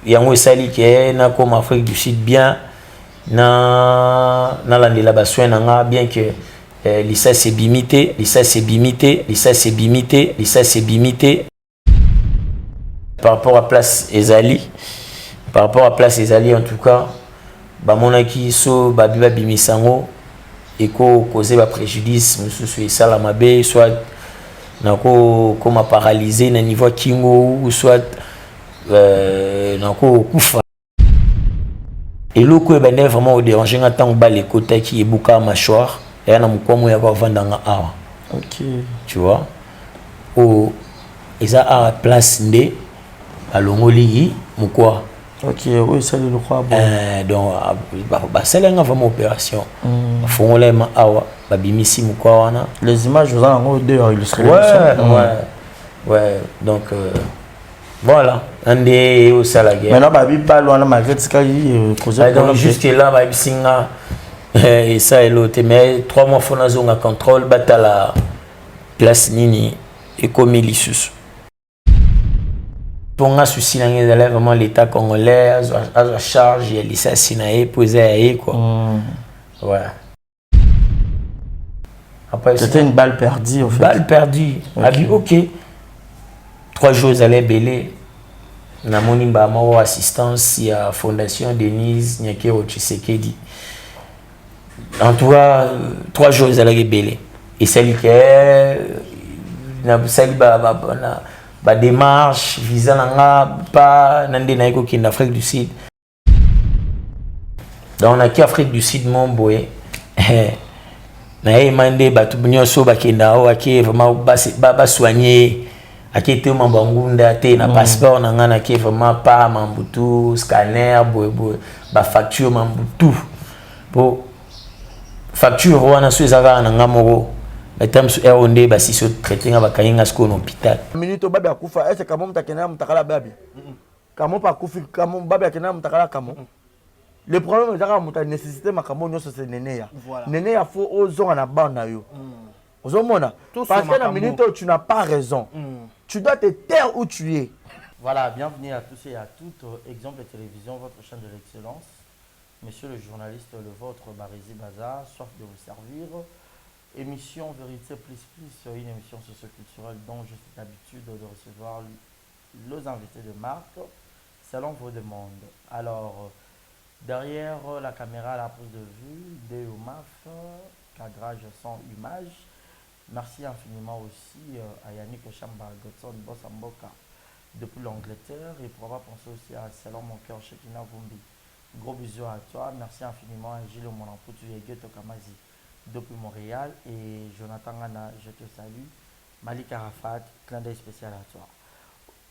yango esali ke na comme Afrique du Sud bien na landela ba soin nga bien que licence bimité par rapport à place Ezali en tout cas ba monaki so ba biba bimisango eko causer ba préjudice mususu esala mabe soit nako comme paralysé na niveau kingo ou soit nako kufa eloko ebende vraiment au déranger nga tant ba les côtés qui ebuka mâchoire et na mukwamu ya ba vandanga awa. OK, tu vois o eza à place ndé alongoli mukwa. OK, oui, ça le croit bon. Donc bah c'est là vraiment opération fongola ma awa babimisi mukwa wana Les images vous en deux illustrées. Ouais donc voilà andé au salagé maintenant babi pas loin malgré ce qu'il causé donc jusque là babi singa et ça et l'autre mais 3 mois faut na zonga contrôle batala place nini et comme lisusu pour nga souci na ngeza vraiment l'état congolais à charge et licence naé posé quoi. Ouais. Après c'était une balle perdue en fait. Balle perdue. Okay. OK. 3 jours allaient belé. Na moni ba mo assistance ya fondation Denise Nyakero Tshisekedi. En tout cas 3 jours allaient belé. Et celle qui na celle ba démarche visa nga pas nande na eko en Afrique du Sud. Donc on a qui Afrique du Sud mon boy. Na mande batu nyonso bakenda o ake vraiment ba soigner ake te mambangunda te na passeport na ngana ke vraiment pas mambutu scanner boy ba facture mambutu bo facture wana so ezaka na ngamoko batam su eronde ba siso traiter nga bakayinga sko na hôpital minute babi akufa est-ce que kamo mtakena mtakala babi kamo pa kufi kamo babi akena mtakala kamo. Le problème est que la nécessité makambo nyonso c'est nénéya. Nénéya faut ozonga na banda yo. Ozomona parce que la minute où tu n'as pas raison. Tu dois te taire où tu es. Voilà, bienvenue à tous et à toutes. Exemple de télévision, votre chaîne de l'excellence. Monsieur le journaliste, le vôtre, Barizi Baza, soif de vous servir. Émission Vérité Plus Plus, une émission socio-culturelle dont je suis d'habitude de recevoir les invités de marque selon vos demandes. Alors, derrière la caméra à la prise de vue, DEOMAF, cadrage sans image. Merci infiniment aussi à Yannick Chamba Godson Bossamboka depuis l'Angleterre. Et pour avoir pensé aussi à Salon Mon Cœur Shekina Vumbi. Gros bisous à toi. Merci infiniment à Gilles Monamputu et Geto Kamazi depuis Montréal. Et Jonathan Gana, je te salue. Malik Arafat, clin d'œil spécial à toi.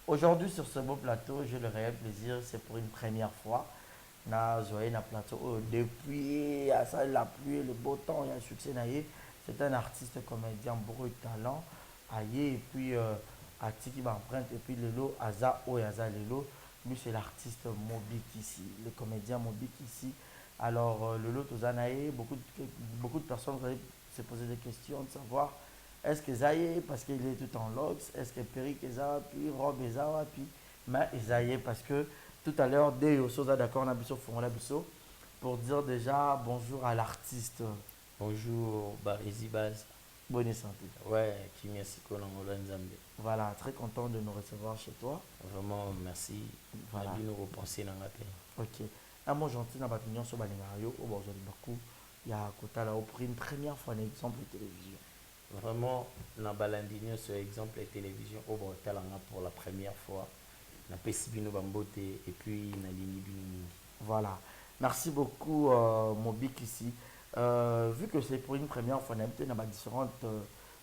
Aujourd'hui sur ce beau plateau, j'ai le réel plaisir, c'est pour une première fois. Na zoé na plateau depuis la pluie et le beau temps, il y a un succès naïe. C'est un artiste comédien beaucoup de talent aïe et puis artiste qui m'emprunte et puis le lot Aza ou Aza Lelo lui c'est l'artiste Mobik ici, le comédien Mobik ici. Alors le lot Ozanaïe, beaucoup de personnes vont se poser des questions de savoir est-ce que Zaye parce qu'il est tout en lox, est-ce que Peric Eza puis Rob Eza puis mais Zaye parce que tout à l'heure, dès que d'accord, on a pour dire déjà bonjour à l'artiste. Bonjour, Barizi Baz. Bonne santé. Ouais, qui merci Nzambe. Voilà, très content de nous recevoir chez toi. Vraiment, merci. Voilà. Nous repenser dans la paix. Ok. Un mot gentil dans votre opinion sur Balingario, au bord de beaucoup. Il y a Kota là, pour une première fois un exemple de télévision. Vraiment, dans Balindigno, ce exemple de télévision, au bord de pour la première fois. Et puis voilà, merci beaucoup Mobik ici. Vu que c'est pour une première fois, on a différentes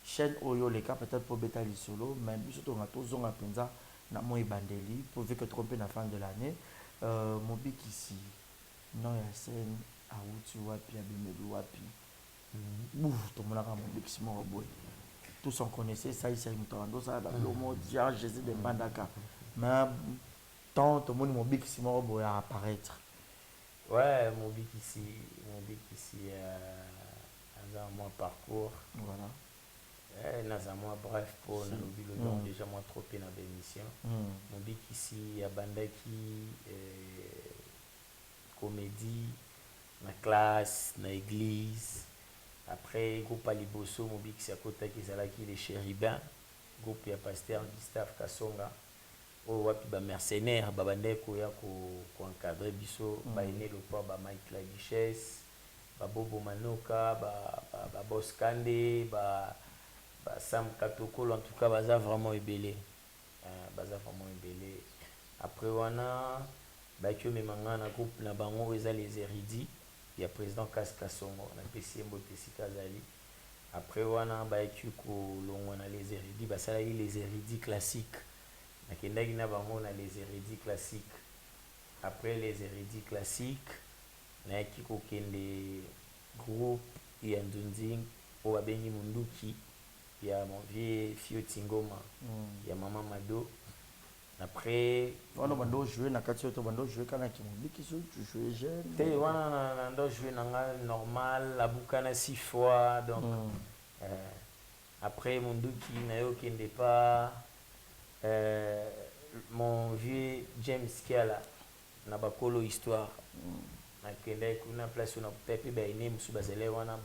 chaînes Oyo les cas peut-être pour Betali Solo, mais surtout on a tous on a penza na moi bandeli pour vu que tromper la fin de l'année. Mobik ici, non il y a scène à où tu vois puis à Bimelu wapi. Ouf, tout le monde a Mobik ici mon boy. Tous on connaissait ça ici avec Mutando ça dans le mot dia Jésus de Bandaka. Mais tant tout le monde Mobik ici mon boy à apparaître. Ouais, Mobik ici, dans mon parcours. Voilà. Nazamwa bref pour na lobilo donc déjà moi trop peu na émission mobiki ici ya bandaki comédie na classe na église après groupe aliboso mobiki si akotaki ezalaki les chérubins groupe ya pasteur Gustave Kasonga o wapi ba mercenaire babandeko ya ko encadrer biso ba ene le poids ba Mike la Duchesse ba Bobo Manoka ba Boss Kande ba Sam Katokolo en tout cas baza vraiment ébélé après wana ba kyo memanga na groupe na bango eza les érudits il y a président Kaskasongo na PCMbo Tesika Zali après wana ba kyo ko longwa na les érudits basala les érudits classiques na kendaki na bango na les érudits classiques après les érudits classiques na kiko kende groupe ya Ndunding o babengi Munduki il y a mon vieux Fio Tingoma, il y a Maman Mado. Après, on a joué na katio to bando jouer kana ki mobiki so tu jouer jeune. Té wana na jouer nanga normal la bukana 6 fois donc après Munduki na yo kende pas mon vieux James Kiala na bakolo histoire na kende kuna place na pepe ba ene musu bazele wana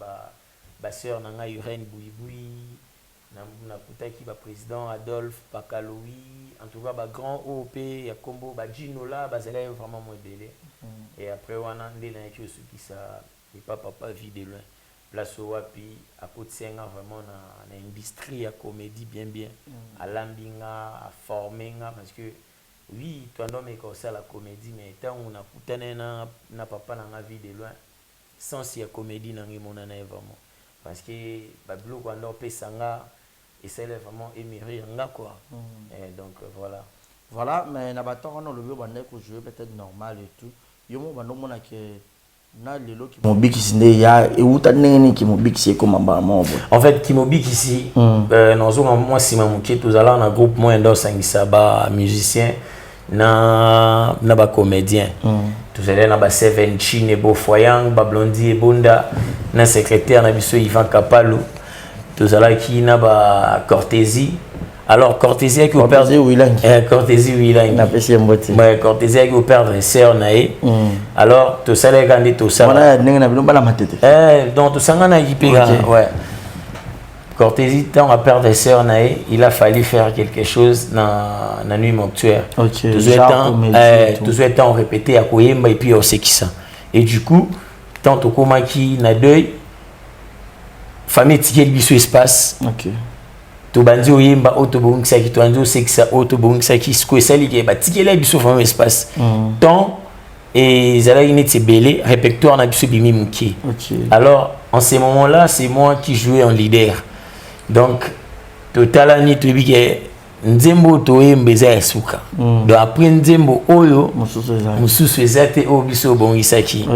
ba sœur nanga Urène Bouiboui na kutaki ba président Adolphe Pakaloui en tout cas ba grand OP ya combo ba Ginola bazela vraiment moins belé et après wana ndé na ki osuki ça et papa vit de loin place wapi à Potsenga vraiment na industrie ya comédie bien à lambinga à formenga parce que oui toi ndom e ko ça la comédie mais tant on a kutana na papa na vie de loin sans si ya comédie na ngimona na vraiment parce que bablo kwa ndo pesanga et c'est vraiment émiré nga quoi et donc voilà mais na bato on le veut bande ko jouer peut-être normal et tout yo mo bando mona ke na lelo ki mobiki sinde ya e uta nene ki mobiki c'est comme ba mo en fait ki mobiki ici nozo moi sima muke tozala na groupe moi ndo sangisa ba musicien na ba comédien tozala na ba Seven Chine Bo Foyang ba Blondie et Bunda na secrétaire na biso Ivan Kapalo tozala ki na ba Cortésie alors Cortésie qui opère Cortésie Wilang na PCMbo ouais Cortésie qui opère dresseur nae alors to sala kandi to sala wana ndenge na bilomba la matete donc to sanga na yipega ouais Cortésie tant à perdre des sœurs nae il a fallu faire quelque chose na nuit mortuaire tout ce temps on répétait à koyemba et puis on sait qui ça et du coup tant au komaki na deuil famille ticket biso espace to bandi oyemba autobongisa ki to anzo sexa autobongisa ki sko esali ke ba ticket la biso famille espace tant et zala une belé répertoire na biso bimi muki alors en ces moments là c'est moi qui jouais en leader donc totalani to bike nzembo to yembeza yasuka donc après nzembo oyo mususu ezate o biso bongisaki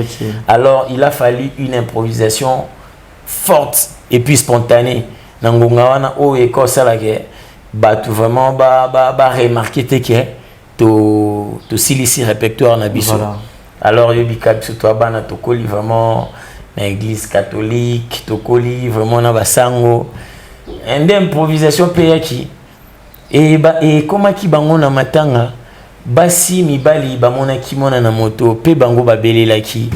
alors il a fallu une improvisation forte et puis spontanée nangonga wana o ekosala ke batu vraiment ba remarquer que to silisi répertoire na biso alors yo bika biso to bana to koli vraiment na église catholique to koli vraiment na basango une improvisation peyaki et comment ki bango na matanga basi mibali bamona ki mona na moto pe bango babelelaki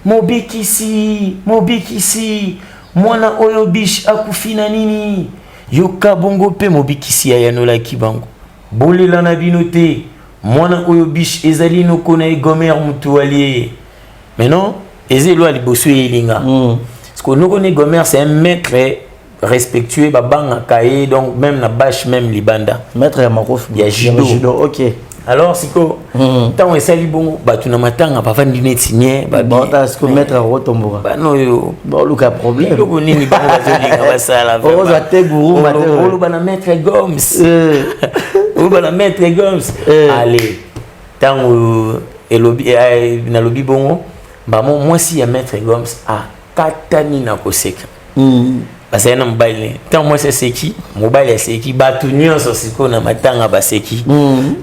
mobikisi mwana oyo biche akufina nini yoka bongo pe mobikisi ya yanola ki bango bolela na binote mwana oyo biche ezali no kona egomer mutu alie mais non ezelo aliboso elinga parce que no kona egomer c'est un maître respectueux babanga kaye donc même na bâche même libanda maître ya makofi ya judo OK alors siko tant esali bongo batu na matanga bavandi neti nye bon parce que maître rotomboka ba no yo bon luka problème loko nini bango bazolinga basala oza te guru mater olo bana maître Gomes olo bana maître Gomes allez tant elobi na lobi bongo ba moi si ya maître Gomes a katani na koseka parce que na mobile tant moi c'est seki mobile c'est qui batu nyonso siko na matanga ba seki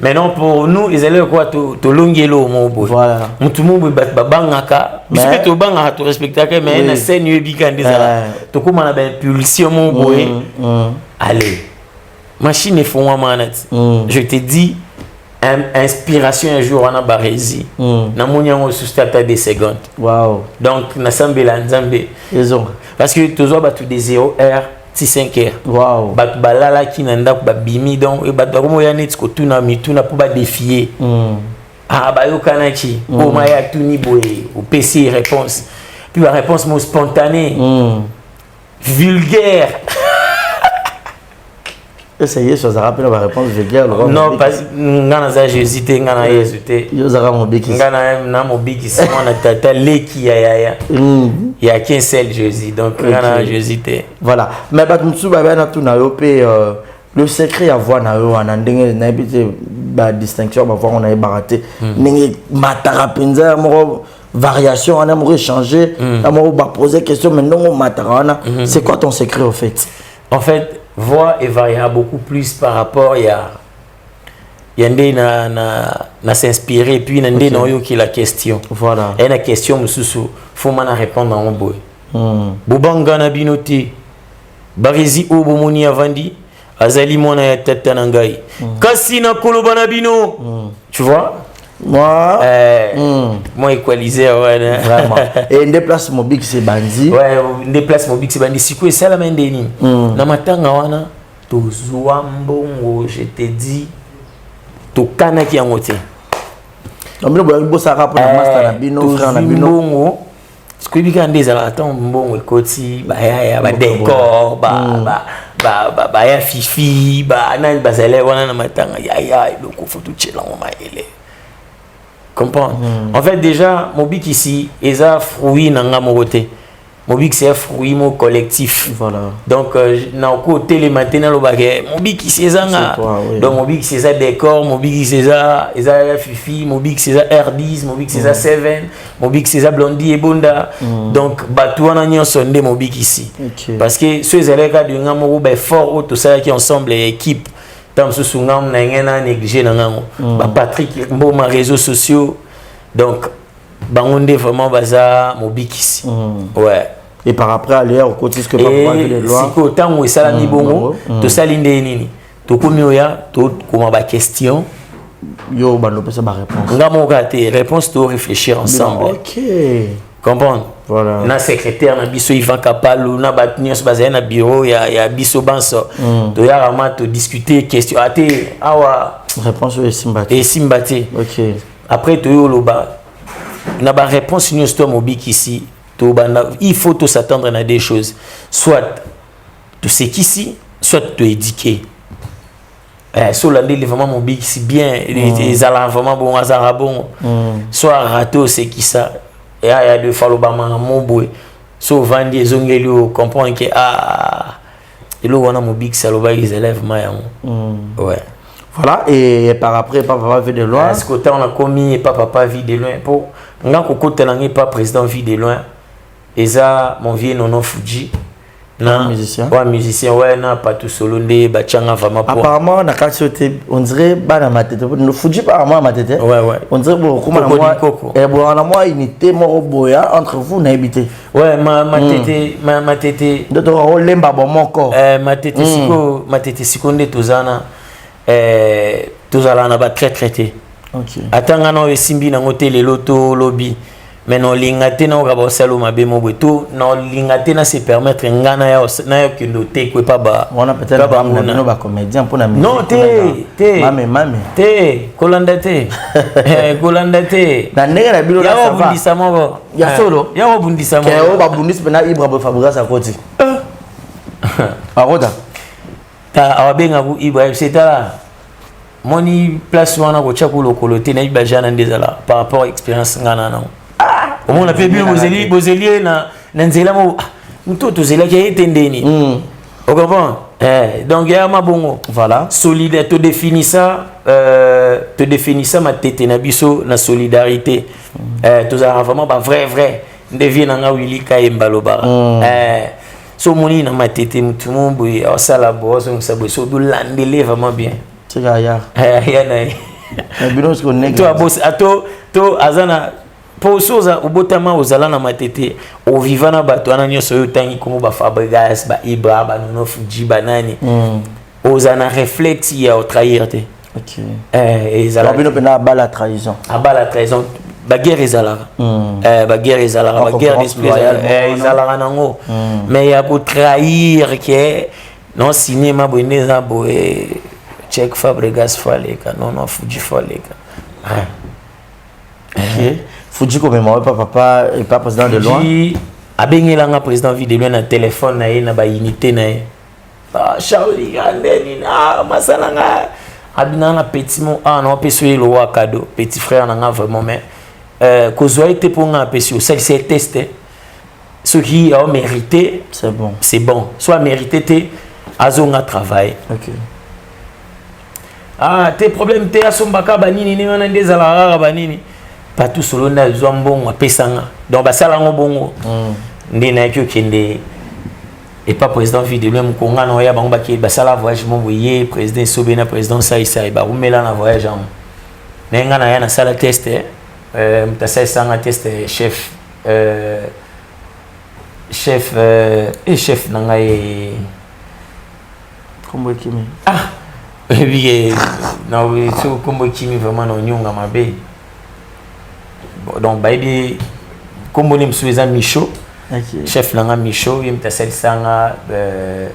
mais non pour nous ils allaient quoi to longelo mobo voilà mutu mobo ba bangaka mais to bangaka to respecter mais na scène yebika ndeza to kuma na ba impulsion mobo allez machine est fond manat je te dis inspiration un jour on a barési na monyango sous stata des secondes wow donc na sambela nzambe raison parce que toujours batu des 0h 5h wow batu balala ki na ndako babimi donc e batu ko ya net ko tuna mituna pour ba défier ah ba yo kanaki ko maya tuni boye au PC réponse puis la réponse mo spontanée vulgaire. Essayez sur ça rappelle la réponse vulgaire non pas ngana za hésité ngana hésité yo zara mon biki ngana na mon biki c'est moi na tata leki ya il y a qu'un seul Jésus donc ngana hésité voilà mais bat mutsu ba na tout na yo pe le secret à voir na yo ana ndenge na bité ba distinction ba voir on a baraté ndenge matara penza mo variation on a mo changer on a poser question mais non matara c'est quoi ton secret au fait? En fait voix et varia beaucoup plus par rapport na s'inspirer puis nande na yo qui la question voilà et la question mususu faut mana répondre en boy bobanga na binoti barizi obomoni avandi azali mona ya tata na ngai kasi na koloba na bino tu vois moi équaliser ouais vraiment et déplace mobile c'est bandi ouais déplace mobile c'est bandi siko et ça la main deni na matanga wana to zwa mbongo je te dis to kana ki yangote amino bo saka pour na master na bino frère na bino mbongo siko bika ndeza la tant mbongo ekoti ba ya ba décor ba ya fifi ba na bazale wana na matanga ya loko foto chela ngoma ele. Comprends? En fait, déjà, Mobik ici, ils ont fruit dans la côté. Mobik c'est un fruit collectif. Voilà. Donc, dans le côté, les matins, Mobik c'est ça. Donc, Mobik c'est ça décor, Mobik c'est ça Fifi, Mobik c'est ça R10, Mobik c'est ça Seven, Mobik c'est ça Blondie et Bonda. Donc, Batouana n'y a sondé Mobik ici. Parce que ceux élèves de Ngamoro, fort, tout ça qui ensemble, l'équipe. Tant que ce n'a pas négligé Patrick Mboma réseaux sociaux donc on est vraiment bazar Mobik ici ouais et par après aller au côté ce que pas pouvoir de loi si autant où ça la mi bongo to salinde nini to komi oya to comment ba question yo ba no pesa ba réponse ngamo gâté réponse to réfléchir ensemble OK comprendre voilà na secrétaire na biso Ivan Kapalu na batnios bazé na bureau ya biso banso to ya rama to discuter question até awa réponse et simbati OK après to yo loba na ba réponse ni sto Mobik ici to bana il faut to s'attendre à des choses soit to c'est qu'ici soit to éduquer sur l'année vraiment Mobik ici bien les ala vraiment bon azara bon soit rato c'est qui ça et il y a deux fois le bama mon boy souvent des ongelio comprend que et là on a Mobik ça le va les élèves mayan ouais voilà et par après papa vit de loin est-ce que on a commis papa vit de loin pour nga ko kotelangi pas président vit de loin et ça mon vieux nono Fuji na musicien ouais na pas tout solo ndé bachanga vraiment pour apparemment na quartier on dirait bana matete no Fuji apparemment matete ouais on dirait bon comment moi et bon na moi unité mo boya entre vous na habité ouais ma tete de to lemba bon mon corps ma tete siko ndé tozana tozala na ba traité OK atanga no esimbi na ngotele loto lobby mais non lingate na okaba osalo mabe mobeto non lingate na se permettre ngana ya na yokindo te ko pa ba on a peut-être ba no ba comédien pour na non te mame te kolanda te kolanda te na ndenge na bilo na ça va ya bundisa mo ya solo ya bundisa mo ke o ba bundisa na Ibra bo Fabregas à côté aroda ta abenga bu Ibra c'est là moni place wana ko tchaku lokolote na iba jana ndezala par rapport à expérience ngana na au moins on a fait bien bozeli na nzela mo mtoto zela ki etendeni on comprend donc ya mabongo voilà solidaire te définir ça ma tete na biso na solidarité tous vraiment ba vrai devient na Willy Kayemba lobara so moni na matete mutu mboye osala bozo ngsaboye so do landele vraiment bien c'est ya ya na bino ce qu'on est to abos ato to azana posoza ubotama ozala na matete o vivana bato ana nyoso yo tangi komo ba Fabregas ba Ibra ba Nono Fuji banani ozana réflexe ya o trahir te OK ezala bino pena ba la trahison ba guerre ezalaka ba guerre ezalaka ba guerre d'esprit ezalaka nango mais ya ko trahir que non cinéma boneza boye check Fabregas faleka Nono Fuji faleka OK Fuji comme moi papa et pas président de loin abengelanga président vie de loin na téléphone na ye na ba unité na ye ba Shaoli andeni na masalanga abinana petit mot non peso le wa cadeau petit frère na vraiment mais kozwa été pour nga peso ça c'est testé ce qui a mérité c'est bon soit mérité te azonga travail OK tes problèmes te asombaka banini ni wana ndezala rara banini pas tout solo na zambongo apesanga donc basala ngo bongo ndina kyo kende et pas président vie de lui konga na ya bango baki basala voyage mo boye président Sobena président Saïsa ba rumela na voyage am nenga na ya na sala test mtasa sanga test chef nanga e kombo kimi oui na oui so kombo kimi vraiment no nyunga mabe donc baby kombo ni msueza Michaud chef nanga Michaud yimta sanga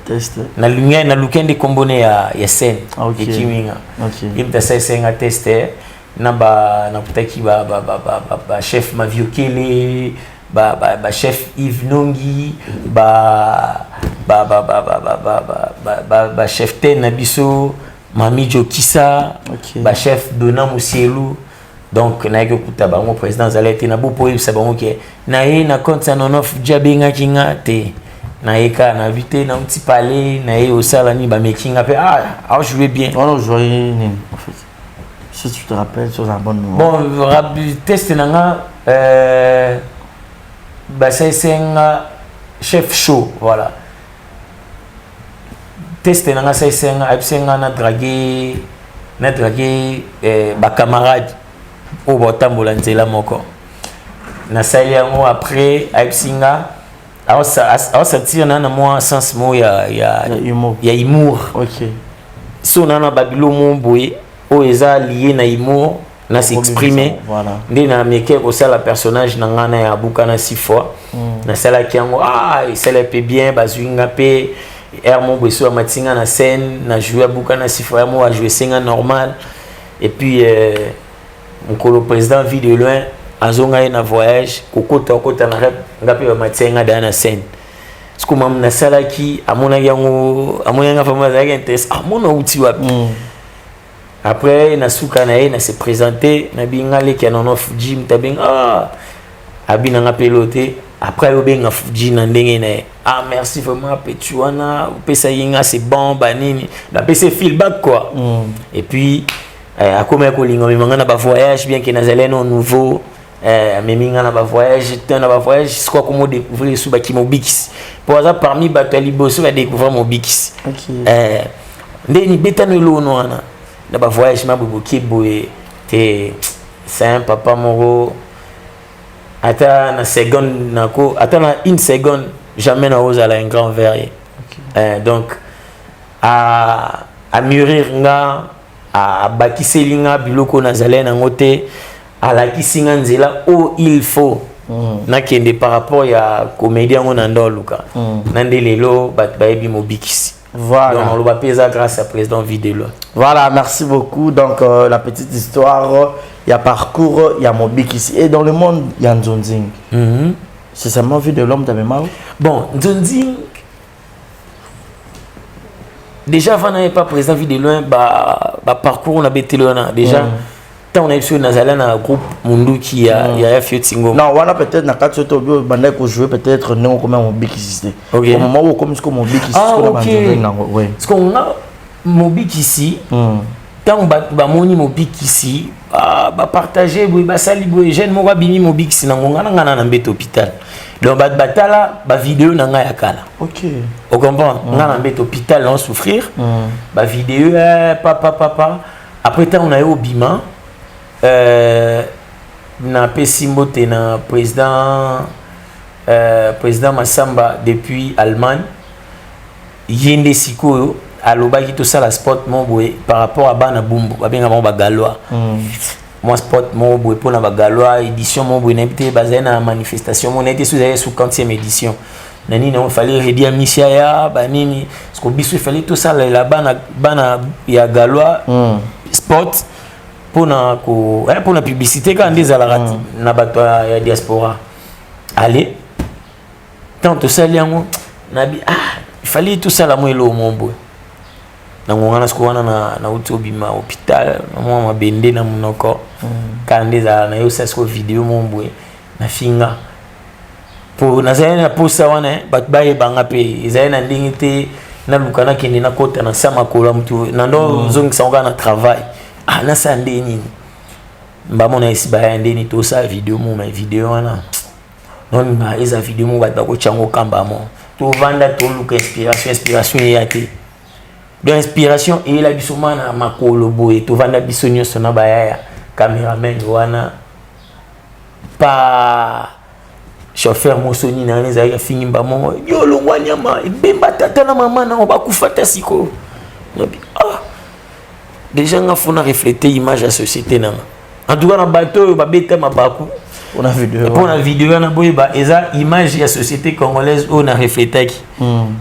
test na lunya na lukende kombone ya scène kiminga yimta sanga test na kutaki ba chef Maviokele ba chef Yves Nongi ba chef Ten Nabiso Mami Jokisa ba chef Dona Musielu donc na yeke kuta bango président zalete na bo poyebisa bango ke na ye na compte Nono Fuji abengaki nga te na ye ka na vite na petit palais na ye osala ni bamekinga mpe jouer bien on jouer en fait si tu te rappelles sur un bon bon test nanga basayisenga chef show voilà test nanga sayisenga abisenga na draguer ba camarade au botambola nzela moko na sali yango après abisinga awa sortir na moi sens mo ya humour OK so na babilo mo boye o eza lié na humour na s'exprimer ndé na meke ko sala personnage na ngana ya buka na 6 fois na sala kiango ça le peut bien bazwinga pe mon beso matinga na scène na jouer buka na 6 fois mo a jouer singa normal et puis mon président vie de loin azonga na voyage kokota na rep ngape matinga da na scène ce que mam na sala ki amona yango vraiment ça intéresse amona uti wapi après na suka na ye na se présenter na binga le ki Nono Fuji mtabing abina nga pelote après obenga Fuji na ndenge na merci vraiment petuana pesa yinga c'est bon banini na pesa feedback quoi et puis a comme ko linga manga na ba voyage bien que na zeleno nouveau meminga na ba voyage na ba voyage c'est quoi comment découvrir sous ba kimobix pour ça parmi batali bosso va découvrir mon bix ndeni betano lo nona na ba voyage ma boboki boye te c'est un papa moro ata na seconde nako ata na une seconde jamais na ozala un grand verre donc à mûrir nga à bakiselinga biloko na zalé na ngote à la kisinga nzela o il faut na kende par rapport ya comédien on ndoluka nandelelo bat baebi mobikisi. Voilà. Donc on va payer grâce à président Videlo. Voilà, merci beaucoup. Donc la petite histoire, il y a parcours, il y a Mobik ici. Et dans le monde, il y a Nzonzing. C'est seulement vu de l'homme de Memao. Bon, Nzonzing, déjà avant n'avait pas président Videlo, parcours on a bêté là déjà. On a eu sur Nazalana un groupe Mundu qui a fait Tingo. Non, on a peut-être na quatre autres bandés pour jouer peut-être non comme Mobik ici. Au moment où comme ce que Mobik ici, ce qu'on a Mobik ici, tant que Moni Mobik ici, partager boy basali boy jeune moko bini mobix na ngonga na ngana na mbete hôpital donc batala ba vidéo na nga ya kala OK on comprend ngana mbete hôpital on souffrir ba vidéo papa après temps on a eu au bima na pesimbote na président Massamba depuis Allemagne yende sikoyo alobaki tout ça la sport mon boy par rapport à bana bumbu babenga mon bagalois moi sport mon boy pour na bagalois édition mon boy n'était basé na manifestation on était sous 40e édition nani il fallait redire misia ya banini parce que biso il fallait tout ça la bana ya galois sport pour na publicité quand des à la na bato ya diaspora allez tant tout ça liango nabi il fallait tout ça la moi lo mon boy na ngwana sikuwana na utobima hôpital na mabende na munoko kandi za na yo sasko video mombwe na finga pour na zaina posa wana bat baye banga pe zaina ndingite na lukana kende na kota na sama kola mtu na ndo zongi songa na travail na sande nini mbamo na isi baya ndeni to sa video mo ma video wana non ma eza video mo bat ba ko chango kamba mo to vanda to luka inspiration yate de inspiration et la bisoma na makolo boy to vanda bisonyo sona baya cameraman wana pa chauffeur mosoni na neza ya fingimba mo yo longwa nyama bemba tata na mama na ba kufata siko déjà nga fona refléter image à société na en tout cas na bateau ba beta mabaku on a vidéo pour la vidéo na boy ba eza image ya société congolaise on a reflété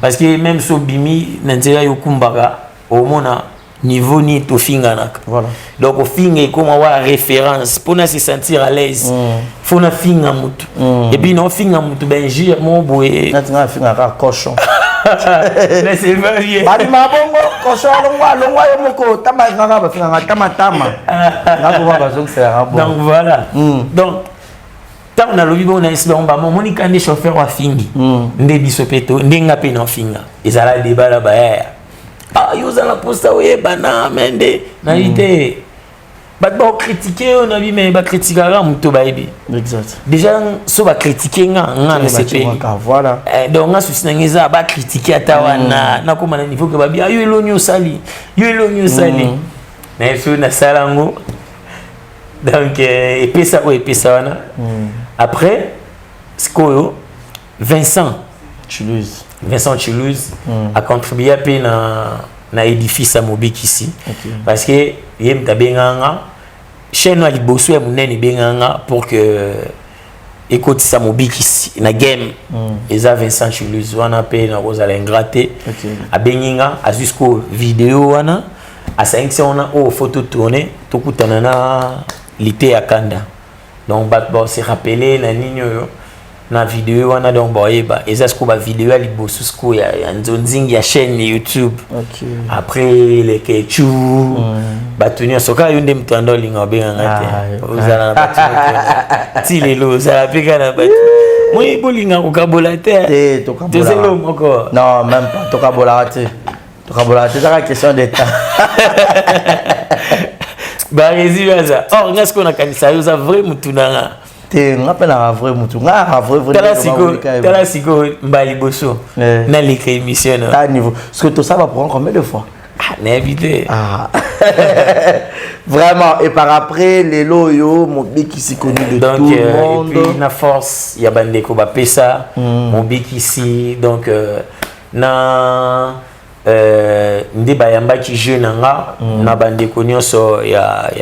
parce que même so bimi na nzela yo kumbaka au mona niveau ni to finga voilà donc au finga comme avoir référence pour se sentir à l'aise faut na finga mutu et puis non finga mutu ben jure mon boy na tinga finga ka cochon mais c'est vrai bien bari mabongo cochon longwa yo moko tama ngaka ba finga tama na ko ba zo c'est bon donc voilà donc tant on a lobi on a essayé on ba moni kande chauffeur wa fingi nde bisopeto ndenga pe na finga ezala débat là ba yo za la posta oye bana mende na ité ba critiquer on a vu mais ba critiquer la muto ba ebi exact déjà so ba critiquer nga na CP voilà donc nga souci ngeza ba critiquer atawana na koma na niveau que ba bi yo elonyo sali na eso na salango donc epesa wana après skoyo Vincent Chiluz a contribué à peine na édifice à Mobik ici parce que yem tabenganga chaîne à liboso ya munene benganga pour que écoute ça Mobik ici na game eza Vincent Chiluz wana pe na rosa l'ingraté a benginga a jusqu'au vidéo wana a 5 on a photo tourner to kutana na lité ya kanda donc bon c'est rappelé na ninyo na vidéo wana donc boyeba eza sko ba vidéo ya liboso sko ya nzonzingi ya chaîne YouTube après les kechu batunyo soka yonde mtando linga benga ngate uzala na batu ti lelo uzala pika na batu moi bolinga kokabola te tokabola moko non même pas tokabola te c'est la question de temps ba résivaza or ngasko na kanisa yo za vrai mutuna te ngapela vrai mutu nga vrai tala siko mbali boso na lika émission à niveau ce que tout ça va prendre combien de fois n'habité vraiment et par après les loyo Mobik ici connu de donc, tout le monde et puis na force ya bandeko ba pesa Mobik ici donc na ndi bayamba ki jeune nga na bandeko nyonso ya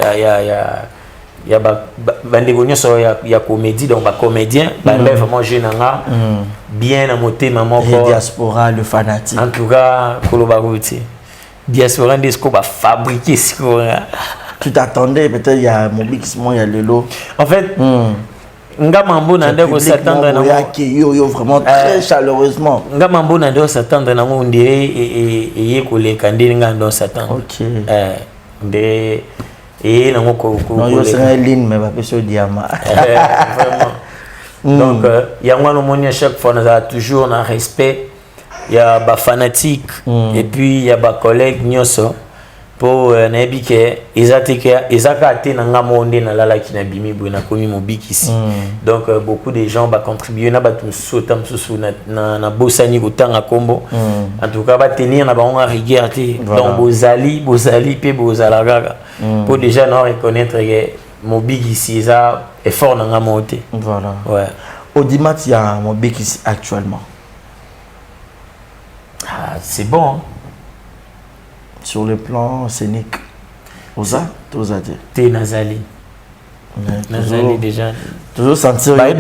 bandeko nyonso ya comédie donc ba comédien ba vraiment jeune nga bien na motema moko diaspora le fanatique en tout cas koloba routier diaspora ndesco ba fabriquer siko tu t'attendais peut-être il y a Mobik il y a Lelo en fait Ngamambo na ndeko s'attendre na yo vraiment très chaleureusement Ngamambo na ndeko s'attendre na ngo ndire et koleka ndire ngando s'attendre OK de et na ngo non yo c'est ligne mais pas sur diamant vraiment donc il y a un moment à chaque fois on a toujours un respect il y a ba fanatique et puis il y a ba collègue nyoso po nayebi ke ezaka te na nga monde na lala ki na bimi boy na komi mobikisi donc beaucoup de gens ba contribuer na batu sota msusu na bosani kotanga kombo en tout cas ba tenir na bango rigueur te donc bozali pe bozala kaka pour déjà na reconnaître que mobikisi eza effort na nga monte voilà ouais Audimat il y a mobikisi actuellement c'est bon hein? Sur le plan scénique, Oza Te Nazali. Nazali déjà. Toujours sentir que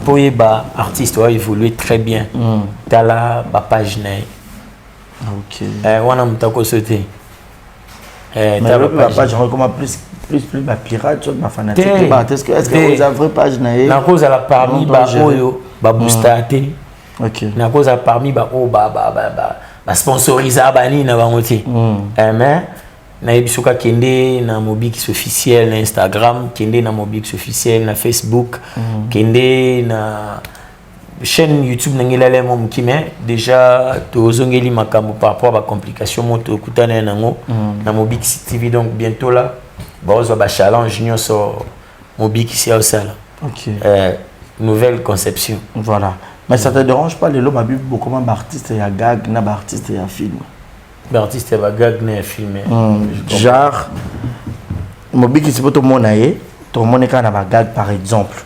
pour les artistes a évolué très bien. Dans la page naï. Ok. On a m'tako sauté. Mais la page comment plus ma pirate sur ma fanatique. Est-ce que vous avez page naï? La cause à la parmi oyo boostaté. Ok. La cause à parmi sponsorisé bani na bangote mais na ebisuka kende na mobix officiel na Instagram kende na mobix officiel na Facebook kende na chaîne YouTube na ngelale mom kime déjà tozongeli makambo par rapport à complication moto kutana nango na mobix TV donc bientôt là bazo ba challenge nyoso mobix ya osala OK nouvelle conception voilà. Mais ça te dérange pas les lots ma bible beaucoup comme artiste et à gag na artiste et à film. L'artiste va gag na film. Genre mobi qui c'est pas tout le monde aïe, tout le monde est quand na gag par exemple.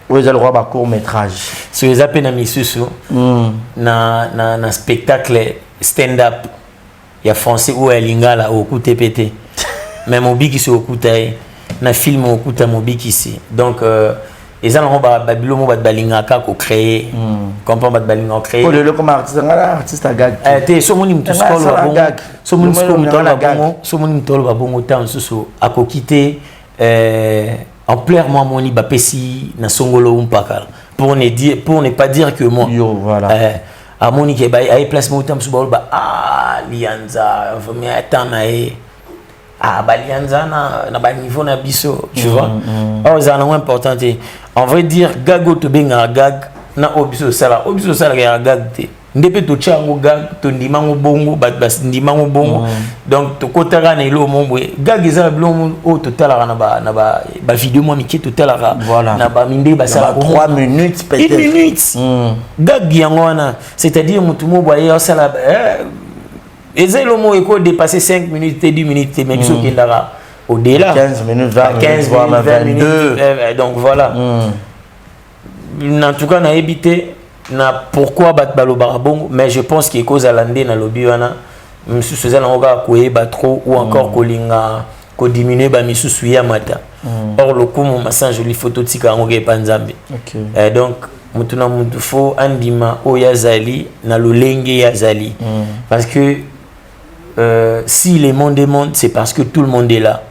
Vous avez le droit à court métrage. Si vous appelez na misusu na spectacle stand up il y a français ou à lingala au coup TPT. Mais mobi qui c'est au coup na film au coup mobi qui c'est. Donc et ça on va babilomo va balingaka ko créer comprend va balinga créer pour le comme artiste à gag te so moni mtu skolo ba bongo so moni skolo mtu la bongo so moni mtu ba bongo temps susu akokité en plaire moi moni ba pesi na songolo umpaka pour ne pas dire que moi yo voilà à moni ke ba ay placement temps susu ba lianza mais attends na balianza na ba niveau na biso tu vois ça c'est important en vrai dire gago to benga gag na obiso sala ya gag te ndepe to chango gag to ndimango bongo bas ndimango bongo donc to kotaka na ilo mombwe gag eza blom o total na ba vidéo moi miki total na ba minde ba sala 3 minutes peut-être 1 minute gag yango wana c'est-à-dire mutu mo boye sala et le mot est dépasser 5 minutes et 10 minutes, mais qui sont là au-delà. 15 minutes, 20 minutes, voire 22. Donc voilà. En tout cas, on a évité pourquoi battre le barabon, mais je pense qu'il y a cause à l'andé dans le biwana. M. Suzanne Roga a trop ou encore qu'on diminue ba misu suya mata. Or le coup mon massin jolie photo de tika ngoge panzambe. Donc mutuna mutu fo andima o yazali na lolenge yazali parce que si le monde est monde, c'est parce que tout le monde est là.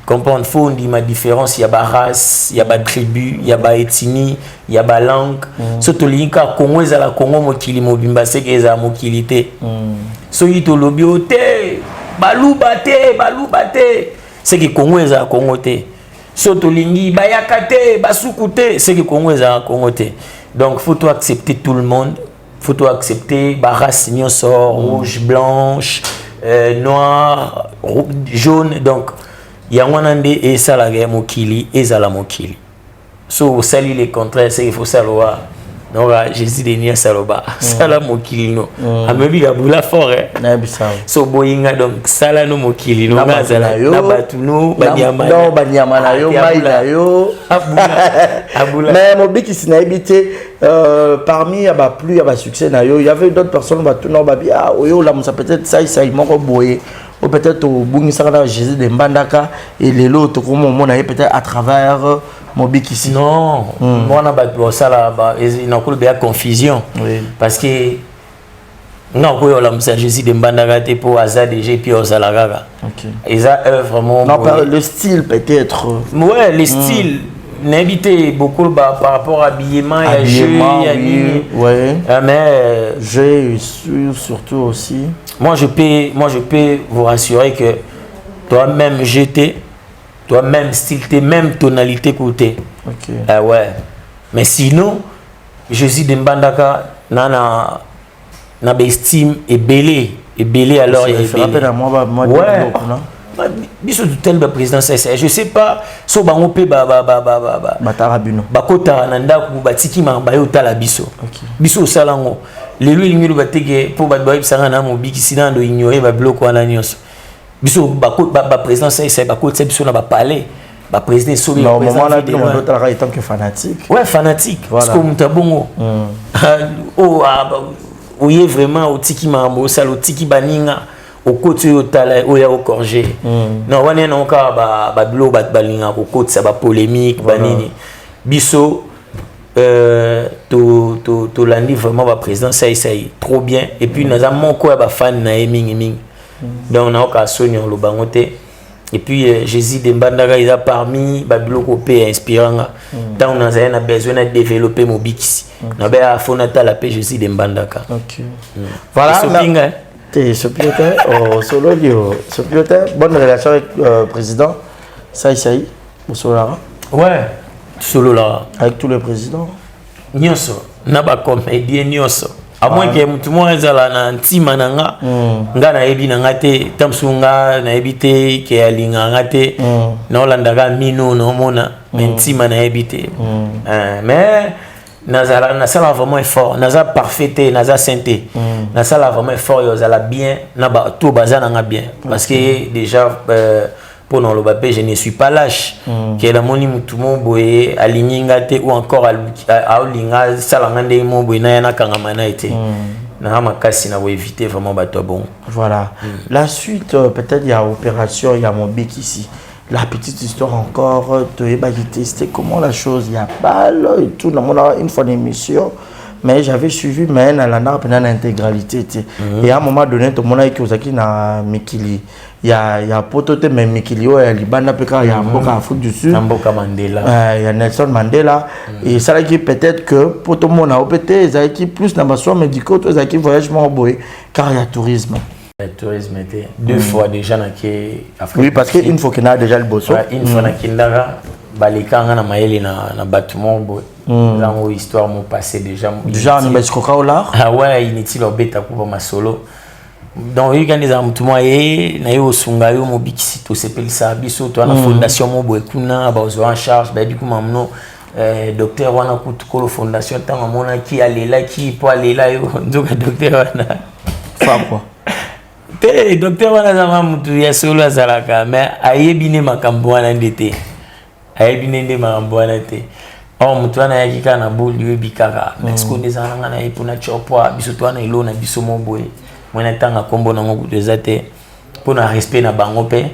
Comprendre, faut on dit ma différence, il y a ma race, il y a ma tribu, il y a ma ethnie, il y a ma langue. Surtout l'inka Congo est à la Congo mokili mobimba c'est que ça mokilité. So yito lobiote, balou bate, c'est que Congo est à Congo te. Surtout lingi bayakate, basukute, c'est que Congo est à Congo te. Donc faut tout accepter tout le monde, faut tout accepter ma race rouge, blanche. Noir, jaune, donc il y a un ande et ça la guerre mokili et ça la mokili. So sali les contraires c'est il faut savoir. Donc Jésus denia saloba, sala mokili no. Amebi gabula forêt. Na bisa. So boyinga donc sala no mokili no ngazala na batuno banyama. Non banyama na yo mai na yo. Abula. Mais mobiki sinaibité parmi il y a plus il y a succès na yo, il y avait d'autres personnes batuno babi oyo la musa peut-être ça il moko boye. Ou peut-être au Bungisara Jésus de Mbandaka et les lots comme on a peut-être à travers Mobikisi. Non, moi on a pas ça là, il y a encore de confusion. Parce que non, quoi on a Jésus de Mbandaka te pour Azad et puis au Salagaga. Et ça vraiment. Non, le style peut-être. Ouais, le style. N'habitez beaucoup par rapport à habillement et jeu, ouais. Mais j'ai surtout aussi. Moi je peux vous rassurer que toi-même jeter, toi-même style, même tonalité côté. Ouais. Mais sinon, Jésus de Mbandaka na estime et belé et belé alors il y a belé. Ouais. Biso tout tel président CSA je sais pas so bango pe Batarabino bakota nanda ku batiki ma ba yo tala biso biso salango lelo lingi bateke po ba ba bisanga na mo bikisi na ndo ignorer ba bloc wana nyonso biso ba président CSA bakota biso na ba palais ba président so le moment là tout le monde est étant que fanatique ouais fanatique parce que mutabongo o yé vraiment o tiki ma mo salo tiki baninga au côté au talent au ya au corgé non on est encore ba blo ba balinga au côté ça ba polémique banini biso to landi vraiment ba président ça trop bien et puis nous avons mon quoi ba fan na ming donc on a encore sonné le bangoté et puis Jésus de Mbandaka il a parmi ba blo copé inspirant tant on a besoin de développer mon bix na ba fonata la paix Jésus de Mbandaka OK voilà ce pilote, ce pilote, bonne relation avec le président Saïsaï, au Solara. Ouais, Solara. Avec tous les présidents. Nyoso, naba comédien nyoso. À moins que tout le monde soit là, nanti mananga, nga na ebi nangate, tamsunga na ebite ke alinga ngate, na olandaga mino na mona, nanti mana ebite. Mais Nazala vraiment effort, Nazala parfaité, Nazala sainté, Nazala vraiment effort, Nazala bien, Naba tout bazar n'a bien, parce que déjà pour non le bapé je ne suis pas lâche, que la moni tout mon boye aligné ngate ou encore à olinga salangande mon boye na yana kangamana été, na makasi na éviter vraiment bateau bon. Voilà. La suite peut-être il y a opération, il y a mon bic ici. La petite histoire encore, c'était comment la chose, il y a balle et tout, une fois d'émission, mais j'avais suivi, mais elle a pendant l'intégralité. Et à un moment donné, tout le monde a dit que na Mikili, il y a Potote, mais Mikili, il y a Libana Peka, il y a Mboka Afrique du Sud, Mandela, il y a Nelson Mandela, et ça dit peut-être que pour tout le monde a opété, ils ont plus dans ma soirée médicaux, ils ont voyage moins car il y a tourisme. Le tourisme était deux fois déjà dans Afrique. Oui, parce qu'une fois qu'il y a déjà le bosso. Une fois qu'il y a balekanga na maele na bâtiment boy. Dans histoire mon passé déjà. Déjà on met coca au lard. Ah ouais, inutile obeta pour ma solo. Donc il y a des amtumwa na yo sunga yo mo bikisi to sepeli sa biso to na fondation mo boy kuna ba ozo en charge ba du coup mamno docteur wana kutukolo fondation tanga mona ki alela ki po alela yo ndoka docteur wana. Fa quoi? Le docteur wana mutu ya solo azalaka mais ayebine makambo wana ndete ayebine nde makambo wana te mutu wana yakika na boli yebikaka mais ko ndezana ngana ipona chopwa biso to wana ilo na biso moboye mwana tanga kombo na ngo kuza te pona respect na bango pe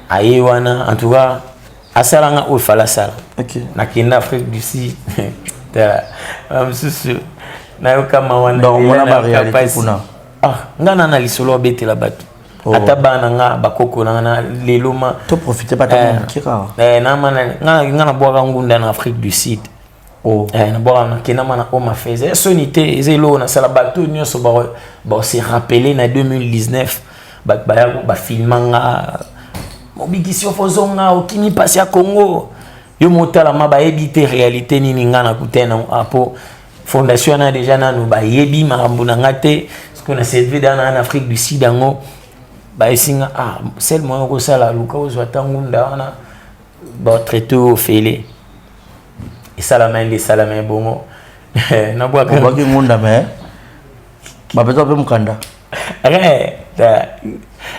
aye wana en tout cas asalanga o fala sala OK na kenda Afrique du Sud ta amsusu na yo kama wana donc mona ba réalité kuna ngana na lisolo betela batu atabana nga bakoko na leloma to profiter pas ta kira na mana ngana boka ngunda na Afrique du Sud na boka na kena mana o mafeze sonité ezelo na sala batu nyonso ba se rappeler na 2019 ba filmanga mobikisi ofozonga okimi pasi ya Congo yo motala ma éviter réalité nini ngana kutena apo fondation na déjà na no ba yebi marambo na ngate qu'on a servi dans en Afrique du Sud dango ba isinga seulement ko sala luka ozo tangunda wana ba traité au félé et salamé bongo na bwa ka ba ngunda mais ba beto pe mukanda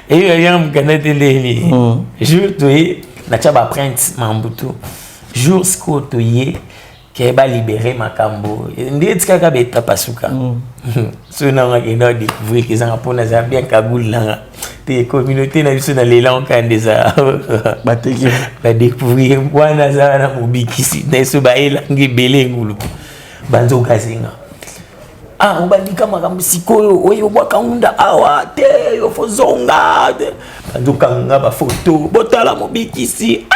et yam mukanda teleli jour to na chaba prince mambutu jour sko to ye qui va libérer Makambo. Ndetse kaka beta pasuka. So na ngakenda découvrir que ça rapona za bien Kaboul là. Te communauté na biso na l'élan kandeza. Bateki ba découvrir bwana za na mobikisi. Na so ba elangi belé ngulu. Banzo kazinga. Ubandika makambo sikoyo oyo bwakanga awa te yo fozonga. Banzo kanga ba photo botala mobikisi.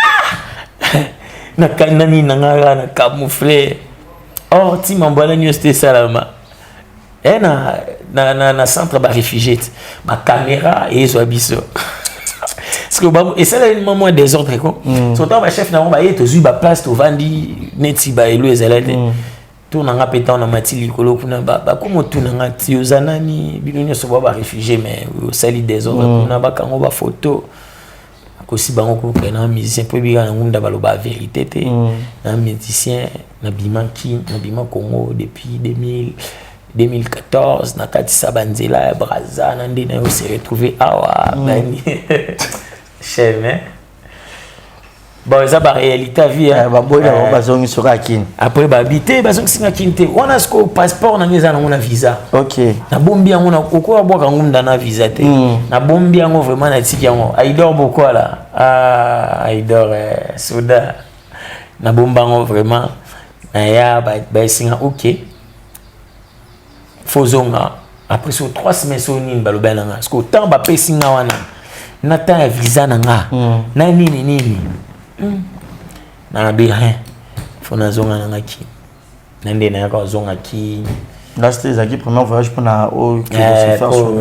Na kanani nangara na camoufler ti mambala nyosté salama na centre ba réfugié ma caméra et zo biso parce que et ça là une moment désordre quoi surtout ba chef na ba yeto zu ba place to vandi neti ba elo ezalate tout nanga pétant na matili kolo kuna ba comme tout nanga tiozanani bilonyo so ba réfugié mais au sali des autres kuna ba kango ba photo aussi bango ko na musicien po bi na ngunda baloba vérité té na musicien na bima Congo depuis 2014 na kati sabanzela Braza na ndé na se retrouver awa bani chème bon ça par réalité vie ba boya ba zongi soka kin après ba habiter ba zongi singa kinte on a ce passeport na ngeza na mona visa OK na bombi yango na kokwa boka ngunda na visa te na bombi yango vraiment na tiki yango aidor boko là aidor soda na bomba yango vraiment na ya ba singa OK fozonga après sur 3 semaines so nini baloba na nga parce que autant ba pesinga wana na ta visa na nga na nini na bien faut na zonga na ngaki nande na ka zonga ki là c'était zaki premier voyage pour na o que se faire sur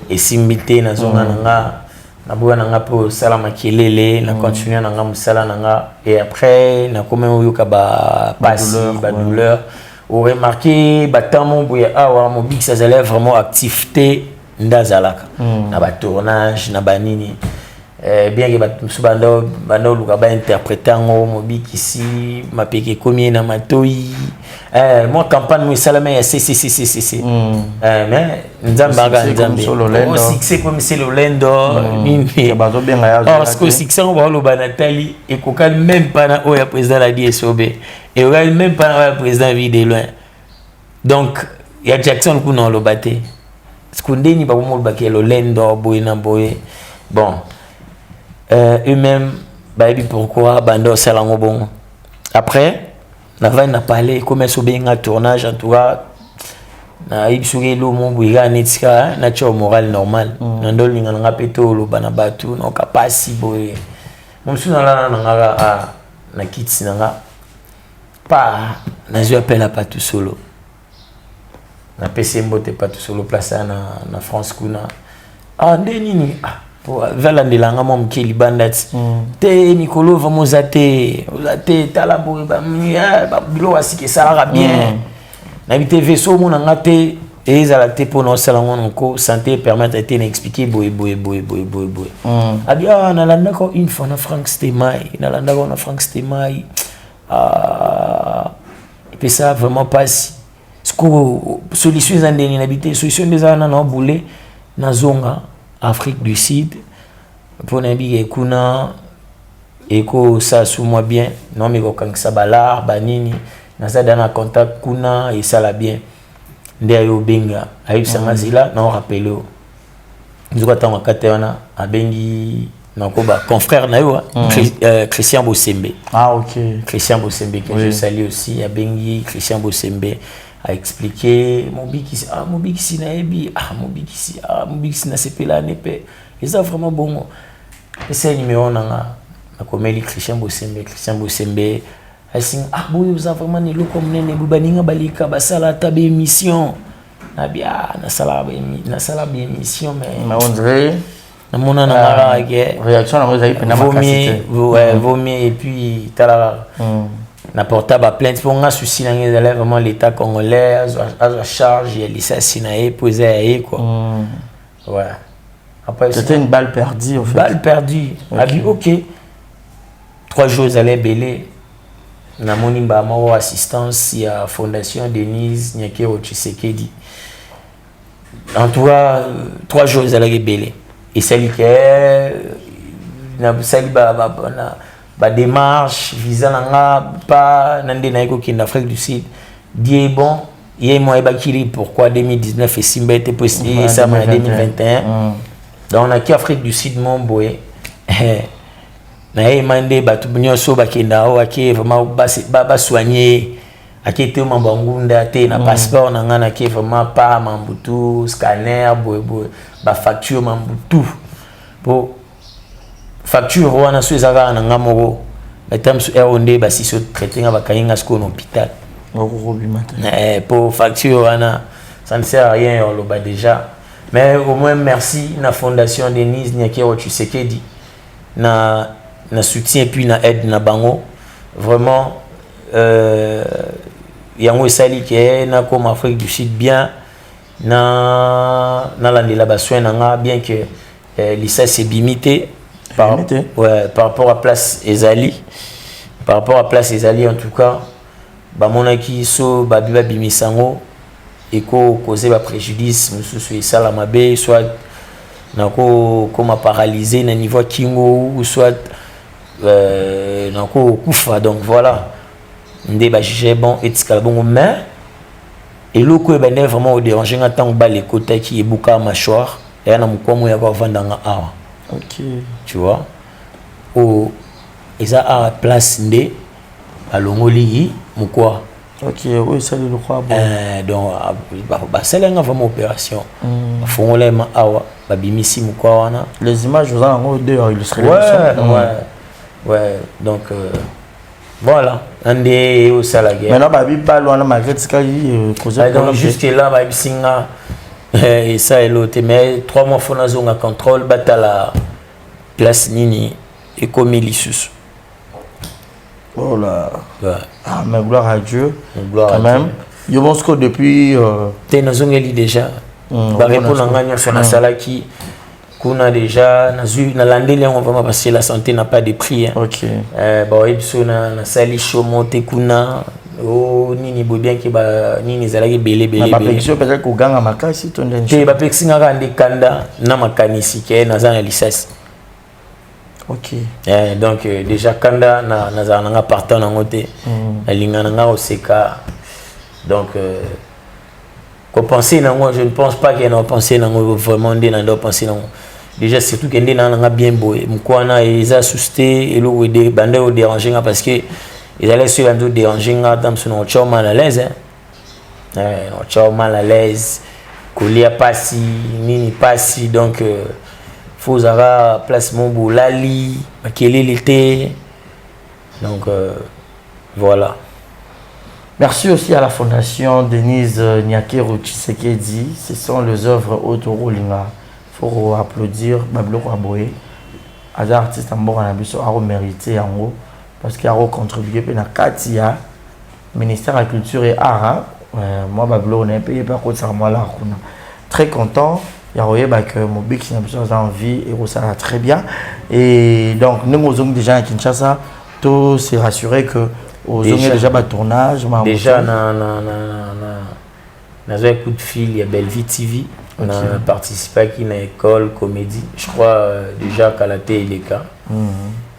et simbité na zonga na nga na boya na nga po sala makelele na continuer na nga musala na nga et après na comme yoka ba passi ba douleur ou remarqué batamo boya awa mo big ça allait vraiment activité ndazalaka na ba tournage na banini bien que bando luka ba interpréter ngo mobiki ici mapeke combien na matoi moi campagne moi salama ya CCCCC mais nzamba nzambe au succès comme c'est Lolendo nini bazo benga ya parce que succès on va lo banatali et kokal même pas na o ya président la DSOB et on même pas na président vie de loin donc ya Jackson kuna lo baté skundeni ba mo lo baké Lolendo boyna boy bon eux-mêmes baby pourquoi bando salango bon après la va n'a parlé comme so benga tournage en tout cas na ibsuge lo mo buiga netika na cho moral normal ndol ninga nga peto lo bana batu no kapasi boy mon suna la nga na kits nga pa na je appelle pas tout solo na PC mbote pas tout solo place na France kuna ndeni vers de langa mom ki libandat te Nicolo vamos zate tala boy ba bilo asike sala bien na bité vaisseau mon ngate ezala te pour non sala mon ko santé permettre été expliquer boy abia na landa ko une fois na Frank Stemai na landa ko na Frank Stemai et puis ça vraiment pas si solution zandeni na bité solution des ana na boulé na zonga Afrique du Sud pour nabi ekuna eko ça sous moi bien non mais ko ça balar banini na ça dans contact kuna et ça la bien ndia yo benga ayib sanga zila na rappelé nzuka tanga katena abengi nako ba confrère na yo Christian Bosembe OK Christian Bosembe que je salue aussi abengi Christian Bosembe a expliqué mobiki na ebi mobiki na sepela nepe et ça vraiment bon et c'est numéro na komeli Christian Bosembe asing boy vous a vraiment ne lo comme nene bubaninga balika basala ta be émission na bia na sala be émission mais on dirait na mona na mara ke réaction na vous avez pena makasite vomi et puis tala na portable plainte pour nga souci na ngeza vraiment l'état congolais à charge il l'assassinat posé quoi ouais après c'était une balle perdue en fait balle perdue OK 3 jours allait belé na monimba mo assistance ya fondation Denise Nyakero Tshisekedi en tout cas 3 jours allait belé et celle qui na sali ba démarche visa nanga pas nande na eko ki en Afrique du Sud die bon yé moi bakili pourquoi 2019 et simba était possible ça en 2021 donc on a qui Afrique du Sud mon boy na mande batu nyonso bakenda o aki vraiment ba soigner aki te mambangunda te na passeport nanga na ki vraiment pas mambutu scanner boy ba facture mambutu pour facture wana so ezaka na ngamoko batam so eronde basi so traiter nga bakayinga sko na hôpital pour facture wana ça ne sert à rien on le déjà mais au moins merci na fondation Denise Nyakero Tshisekedi na soutien puis na aide na bango vraiment yango esali ke na comme Afrique du Sud bien na landela basoin nanga bien que licence ebimité par rapport à place ezali en tout cas bamonaki so babi bimisango eko causer ba préjudice mususu esala mabe soit nako comme paralysé na niveau kingo ou soit nako kufa donc voilà ndé ba juger bon etikala bongo mais eloko ebane vraiment au déranger nga tant ba les côtés qui ebuka mâchoire et na mukomo ya ko vandanga awa OK tu vois au eza à place ndé alongoli mukwa OK oui ça le croit bon donc c'est là vraiment opération fongola ma awa babimisi mukwa wana les images vous en deux illustrées ouais donc voilà andé au salagé maintenant babi pas loin malgré ce qu'il causait donc juste là babi singa et ça et l'autre mais 3 mois faut na zonga contrôle batala place nini et comme ilisus. Oh là. Ouais. Ah mais gloire à Dieu. Gloire quand même. Je pense que depuis t'es dans zonga déjà. Ba répondre à nganya sur la salaki kuna déjà na landeli on vraiment parce que la santé n'a pas de prix. OK. Ba ebso na sali show monter kuna o nini bo bien que ba nini zalaki belé ba pexio peut-être ko ganga makasi to ndenge. Te ba pexinga ka ndekanda na makanisi ke na zana licence. OK. Donc déjà kanda na zana nga partant na ngote alinga nga oseka donc ko penser na moi je ne pense pas qu'il n'a pensé na vraiment ndé na ndo penser na déjà surtout que ndé na nga bien boy mkwana eza susté et le wede bande au déranger parce que ils allaient sur un doute déranger dans son chau mal à l'aise on chau mal à l'aise coller pas si nini pas si donc faut avoir place mon beau lali quel est l'été donc voilà. Merci aussi à la fondation Denise Nyakero Tshisekedi. Ce sont les œuvres Autorolinga. Il faut applaudir Bablo Kwaboye. Les artistes en bon anabiso a mérité en haut parce qu'il a contribué à Katia ministère de la culture et art. Moi Bablo on est payé par contre ça moi là très content. Il y a que mon big a envie et ça va très bien et donc nous avons déjà à Kinshasa tout s'est rassuré que déjà bas tournage déjà na un coup de fil il y a Bellevue TV on a participé à une école comédie je crois déjà qu'à la TLK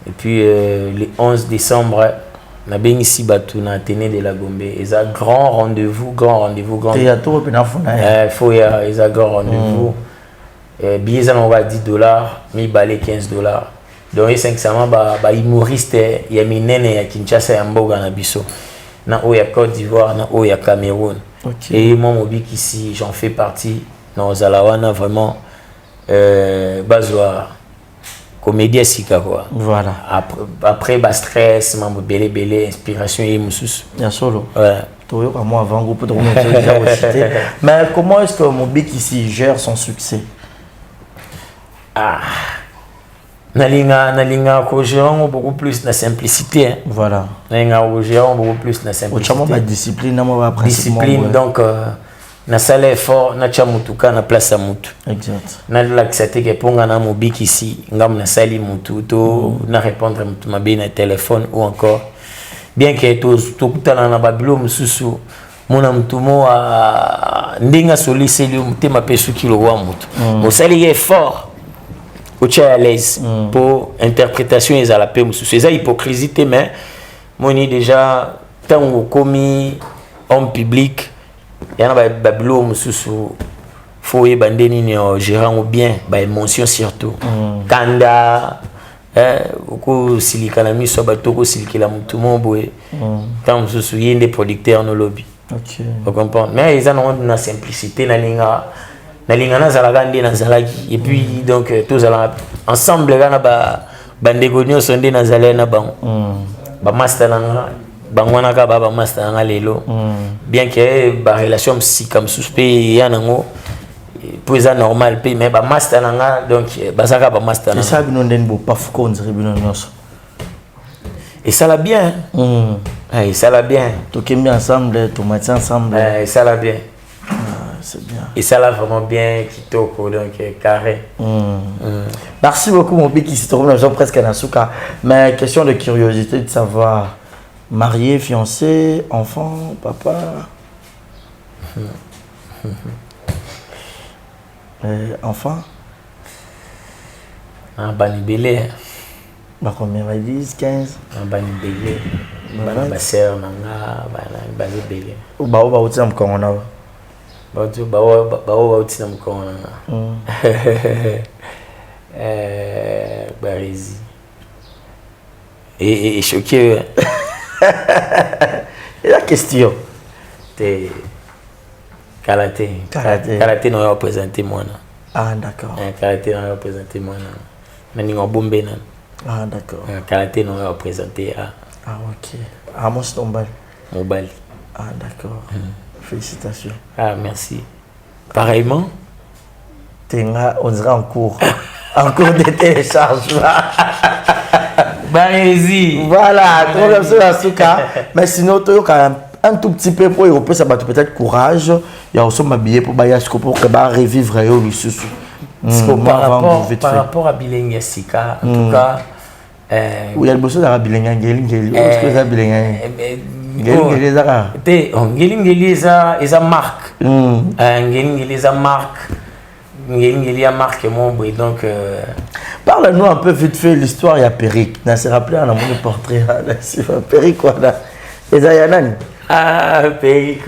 et puis le 11 décembre on a bien ici batou na Athénée de la Gombe et ça grand rendez-vous théâtre faut y a un grand rendez-vous billets on va $10 mi balé $15 donc 500 ba humoriste ya minene ya Kinshasa ya mboga na biso na o ya Côte d'Ivoire na o ya Cameroun et moi mobik ici j'en fais partie dans Zalawana vraiment bazwa comédie sika quoi voilà après bas stress mambo belé inspiration et mususu ya solo ouais toi moi avant groupe de mais comment est-ce que mobik ici gère son succès nalinga ko gérer beaucoup plus la simplicité hein. Voilà nalinga ko gérer beaucoup plus la simplicité autrement discipline discipline donc na sala effort na cha mutuka na place ya mutu exact na laxate ke ponga na mobiki ici ngam na sali mutu to na répondre mutu mabe na téléphone ou encore bien que to kutana na babilo mususu mona mutu mo ndinga soliseli mutema pesu kilo wa mutu mo sali effort au à l'aise pour interprétation et à la paix c'est ça hypocrisie mais moni déjà tant commis en public il y en a bablo mususu faut y bander ni gérant ou bien ba émotion surtout kanda ko silikana mi so ba toko silikela mutu mo boye tant mususu yende producteur no lobby OK vous comprenez mais ils ont une simplicité na linga na zalaka ndé na zalaki et puis donc tous allons ensemble kana ba ndégonyo sondé na zalé na bango ba master na bangwana ka ba master na lelo bien que ba relation si comme suspect ya nango pour ça normal mais ba master na donc basaka ba master na ça bino nden bo paf ko nziri bino nyonso et ça la bien ça l'a bien. Tout qui est mis ensemble, tout matin ensemble. Ça l'a bien. C'est bien. Et ça l'a vraiment bien, Kitoko, donc carré. Merci beaucoup, mon Biki. C'est trop presque à Nasuka. Mais question de curiosité de savoir, marié, fiancé, enfant, papa. Enfant. Un banibélé. Combien va 10, 15. Un banibélé. Ma sœur, nanga, banibélé. Ou bah ou tu m'con na. Bah tu m'con na. Barizi. Et choqué. Et la question. T'es karaté. Karaté n'a représenté moi. Ah d'accord. Karaté n'a représenté moi. Nani ngobombe nan. Ah d'accord. Karaté n'a représenté Ah ok. Ah moi c'est Tombal. Mobali. Ah d'accord. Félicitations. Ah merci. Pareillement. On dirait en cours. En cours de téléchargement. Barizi. Voilà, trop comme ça, Nasuka. Mais sinon, tu as quand même un tout petit peu pour Europe, ça va peut-être courage. Il y a aussi ma billet pour Bayasco pour que va revivre le susu. Par rapport à Bilenga Sika, en tout cas. Oui, il y a beaucoup de Bilenga. Est-ce que ça Bilenga? Eza marque. Eza marque. Marque mon boy donc. Parle-nous un peu vite fait l'histoire. Il y a Peric. On s'est rappelé un amour de portrait. Peric quoi là. Ezayanan. Ah Peric.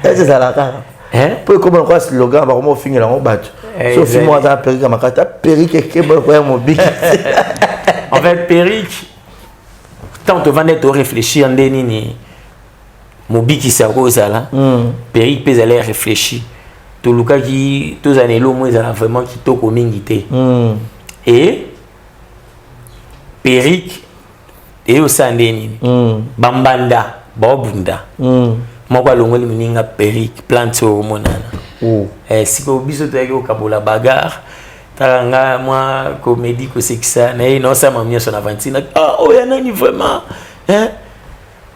C'est ça la cara. Pour comment on croit ce slogan, on va finir là on bat. Sauf si moi dans Peric à ma carte. Peric est quel quoi mon big. En fait Peric. Tant que van être réfléchir en déni. Mon big qui s'est rose là. Peric peut aller réfléchir. Tout le cas qui tous années là moi ça vraiment qui to communité et Peric et au sandeni bambanda bobunda moko longoli muninga Peric plante au monana siko biso to yako kabola bagarre taranga moi comédie ko c'est ça non ça m'a mis son aventure oh yana ni vraiment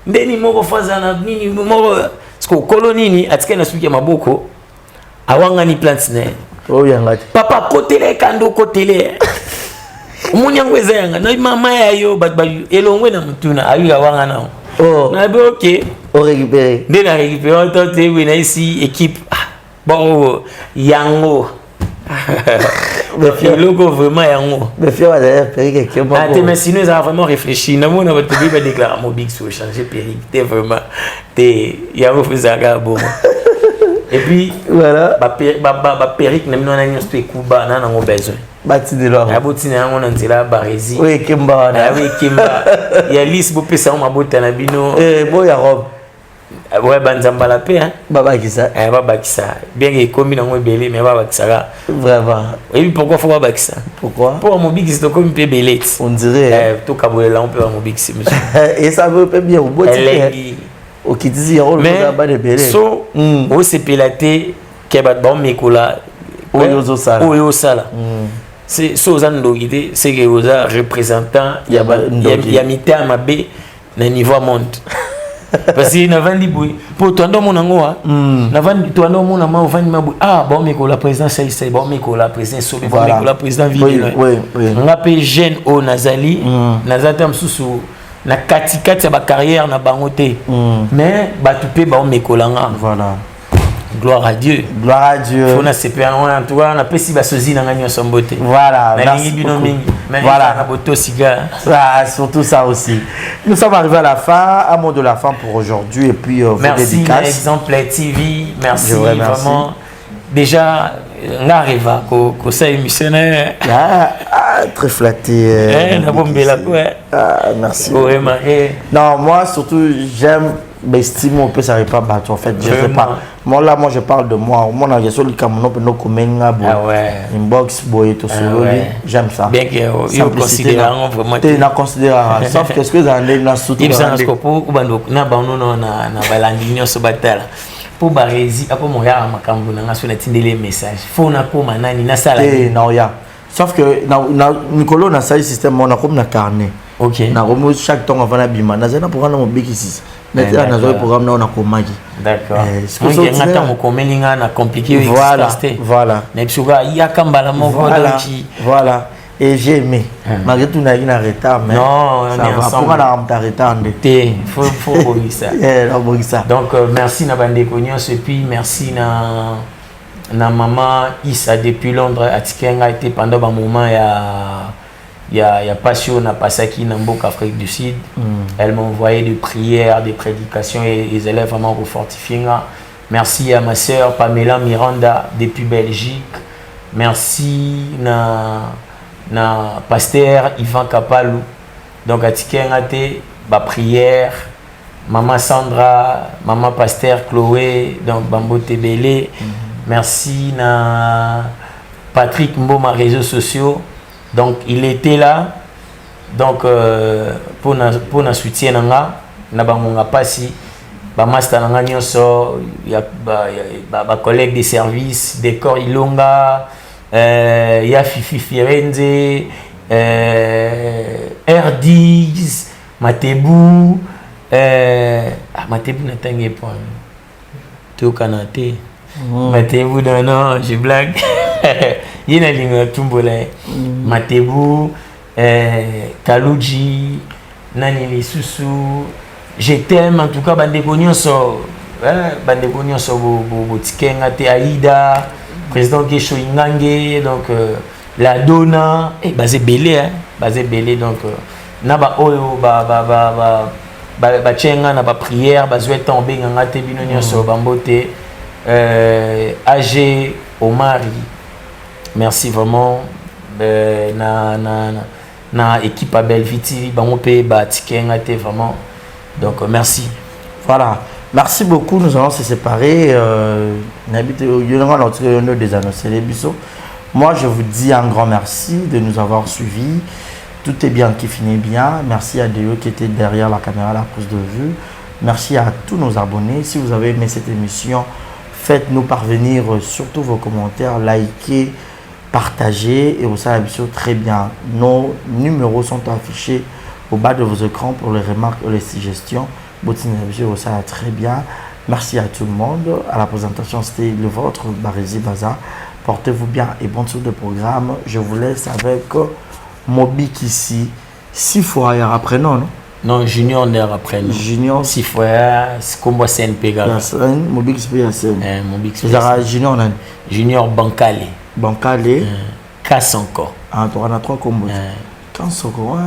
ndeni moko fazana nini moko siko kolonini atika na suki maboko awanga ni plants ne papa kotele kando kotele munyango ezanga na mama yayo bat elongwe na mutuna ayu awanga na na be OK o récupérer de la récupérer tant te oui na ici équipe bon yango le logo vraiment yango mais fier d'ailleurs Peric que moi mais sinon ils ont vraiment réfléchi na mon votre bible déclare mon big sur changer Peric t'es vraiment t'es yango faisanga bon. Et puis voilà Peric n'a pas de Kuba n'a pas besoin. Bati de l'or. Aboti n'a pas de Barizi. Oui Kimba. Oui Kimba. Il y a Lise Bopé ça on m'a boté na bino. Bon ya robe. Ouais banzamba la paix hein. Baba Kissa. Baba Kissa. Bien que comme il a moins belé mais Baba Kissa. Vraiment. Et puis pourquoi faut Baba Kissa? Pourquoi? Pour mon big c'est comme peu belé. On dirait. Tout Kaboulé là on peut mon big c'est monsieur. Et ça veut pas bien au beau titre. O qui dit mais so o se pilaté ke bat bon mekola oyo sala c'est so zando idée c'est que vous représentant il y a mita mabe na niveau monde parce que na vandi boy pour toi ndo mona ngoa na vandi toi ndo mona ma vandi mabu bon mekola président c'est bon mekola président so bon mekola président vidi nga pe jeune o nazali nazata msusu na katikati ya ba carrière na bangote mais batupé ba mekolanga voilà gloire à Dieu faut na CPA en tout cas na pesi ba sozi na nganya sombote voilà merci voilà na boto siga surtout ça aussi nous sommes arrivés à la fin à mot de la fin pour aujourd'hui et puis merci Exemple TV merci vraiment déjà n'arrive que ça émissionnaire très flatté merci non moi surtout j'aime m'estime on peut ça pas battre en fait je sais pas moi je parle de moi mon agression le camono peut nous commencer inbox boy tout solo j'aime ça bien que yo considérant vraiment tu na considérer sauf qu'est-ce que ça na surtout il s'en scopo ou bando na banono na balandinyo so batala pour Barizi après mon ya makambo na ngaso na tindele message faut na ko manani na sala non ya sauf que na Nicolas na ça système on a comme na carnet Ok. Na remote chaque temps avant la bima. Na zena programme mon biki ici. Na zena na zo programme na on a komaki. D'accord. Donc il y a un komelinga na compliqué. Voilà. Nepsuga il y a kambala mon voilà. Et j'ai aimé. Malgré tout na en retard mais non, on est ensemble. Pourquoi na en retard ndé? Faut ça. Ça. Donc merci na bande konyos et puis merci na maman Issa depuis Londres atikenga été pendant un moment il y a passion na pasaki na Mboka Afrique du Sud. Elle m'a envoyé des prières, des prédications et les élèves vraiment refortifiés. Merci à ma sœur Pamela Miranda depuis Belgique. Merci na pasteur Ivan Kapalou. Donc atikenga té ba prière maman Sandra, maman pasteur Chloé donc Bambo Tebele. Merci na Patrick Mboma réseaux sociaux. Donc il était là donc pour na soutien na bangonga pasi ba master nanga nyonso ya ba collègue de service décor Ilonga ya Fifi Firenze R10 Matebu Matebu na tangue point to kanate Matebu non je blague il y a une tumbola Matebu Kaluji Nani les Soussou je t'aime en tout cas bande konyoso bo tikenga te Aïda président Gesho Ingange donc la Dona et basé belé donc na ba oyo ba chenga na ba prière ba zwe tomber nganga te bino nyonso bambote AG Omari. Merci vraiment na équipe à Belviti bango pe ba tikenga te vraiment donc merci. Voilà, merci beaucoup. Nous allons se séparer. Moi je vous dis un grand merci de nous avoir suivis. Tout est bien qui finit bien. Merci à Deo qui était derrière la caméra, la prise de vue. Merci à tous nos abonnés. Si vous avez aimé cette émission, faites-nous parvenir surtout vos commentaires, likez, partagez et vous savez très bien. Nos numéros sont affichés au bas de vos écrans pour les remarques et les suggestions. Ça va très bien. Merci à tout le monde. À la présentation, c'était le vôtre, Barizi Baza. Portez-vous bien et bonne suite de programme. Je vous laisse avec Mobik ici. 6 fois après non. Non, Junior d'air après non. Junior 6 fois c'est comme CNP gars. Mobik c'est Mobik c'est Junior nan. Junior Bancale. Bancale. Kassonko. Ah, tu as 3 combos. Kassonko.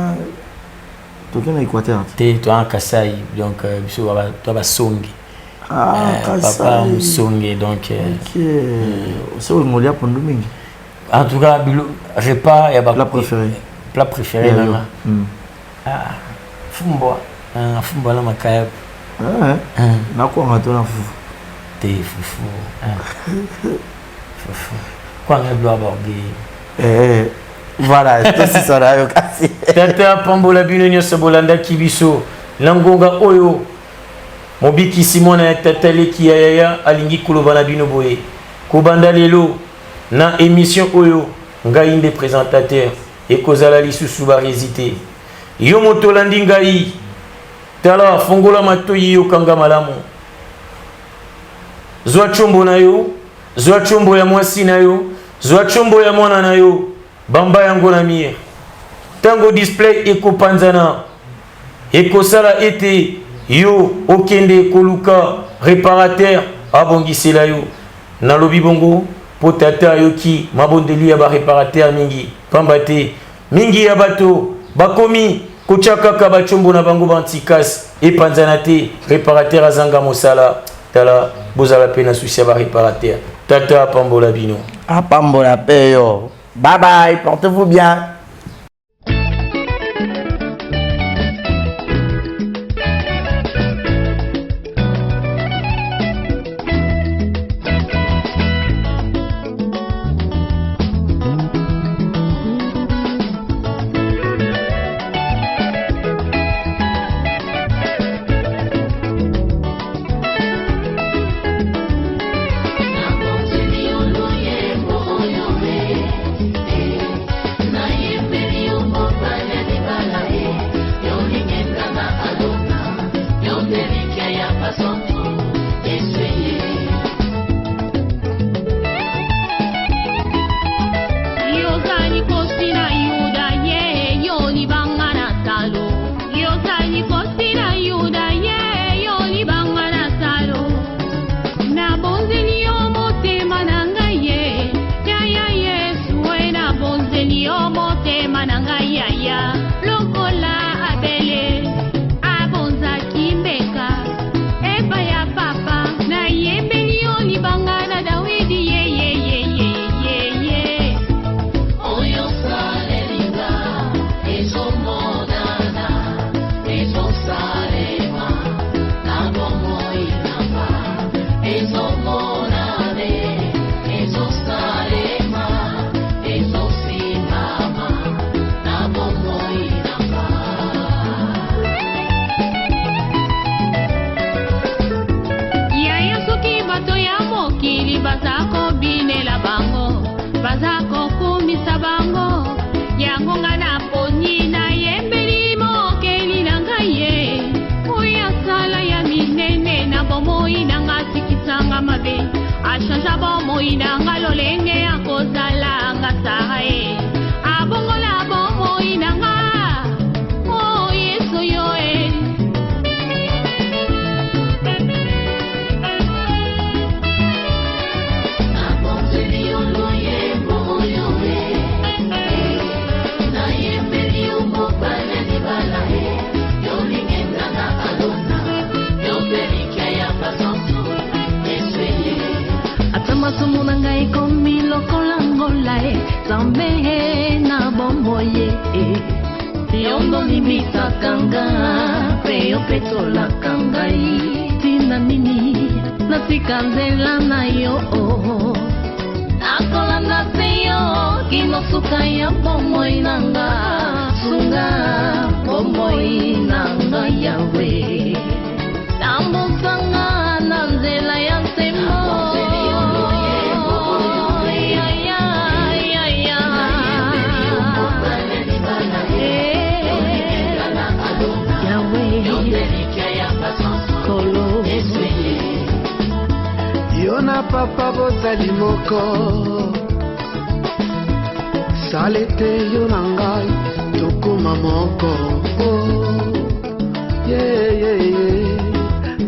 Tu es en Équateur. Tu es en Kassai donc tu vas songi. Ah, papa songi donc. Ok. C'est où Molia pour nous. En tout cas, repas et plat préféré. Plat préféré là. Fumbo. Fumbo là makaya. Na quoi on attend fufu. Te fufu. Fufu. Quoi on doit aborder. Voilà, c'est ça là yo kasi. Tata pambola bino nyoso bolanda kibiso. Langonga oyo. Mobiki Simona tatale ki yaya alingi kulobana bino boye. Kobanda lelo na émission oyo ngai nde présentateur et kozala lisusu ba hésiter. Yo moto landi ngai tala fongola matoyi yo kanga malamu. Zwa chombo na yo, zwa chombo ya mwasi na yo, zwa chombo ya mwana na yo. Bamba yango na mire. Tango display eko panzana. Eko sala ete yo okende koluka réparateur abongisela yo. Na lobi bongo potata yoki mabondeli ya ba réparateur mingi. Pambate mingi ya bato bakomi kochaka ka bachombo na bango bantikas e panzana te réparateur azanga mosala tala bozala pena souci ya ba réparateur. Tata pambola bino. Pambola peyo. Bye bye, portez-vous bien. Na Ashanja bomo inanga lolenge ya kozala ngasae. Abongola bomo inanga. Oh Yesu yoe. Sumunanga ikomi lokolangola zambe na bomboye yondo limita kanga peyo petola kangai tina nini nasikanzela na yo akola na seyo kinosuka ya bomboy nanga sunga bomboy nanga yawe tambusanga nanzela ya semo. Yona papa bozali moko salete yona ngai tokoma moko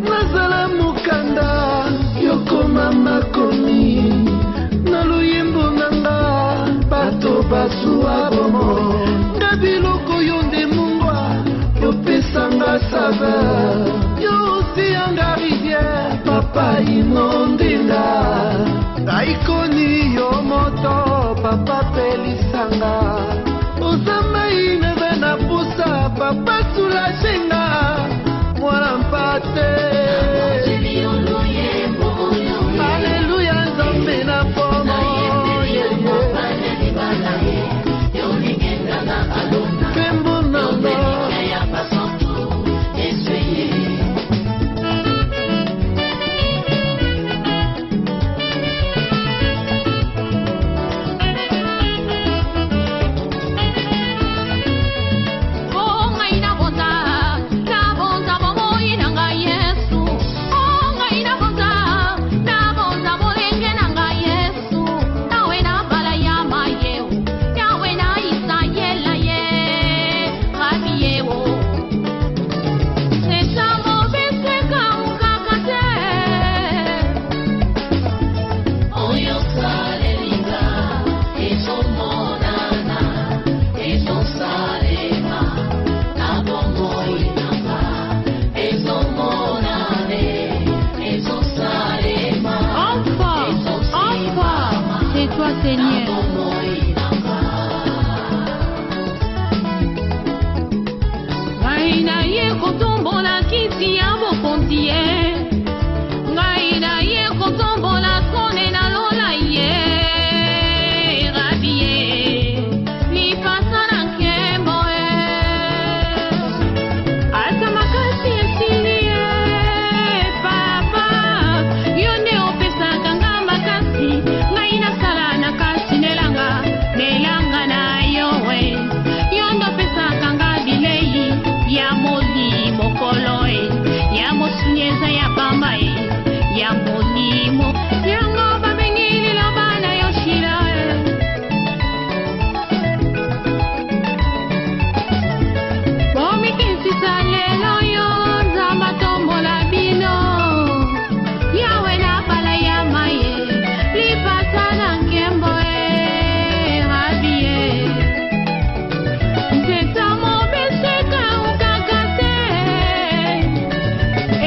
nazala mukanda yokoma makomi na luyembo nanga bato basuwa bomo nga biloko yo nde mungwa yopesanga saveur yosianga rivière papa inondinga aikoni yo moto papa pelisanga ozamai neve na pusa papa sulajenga mwana mpate aleluya nzambe na pomo pembo nanga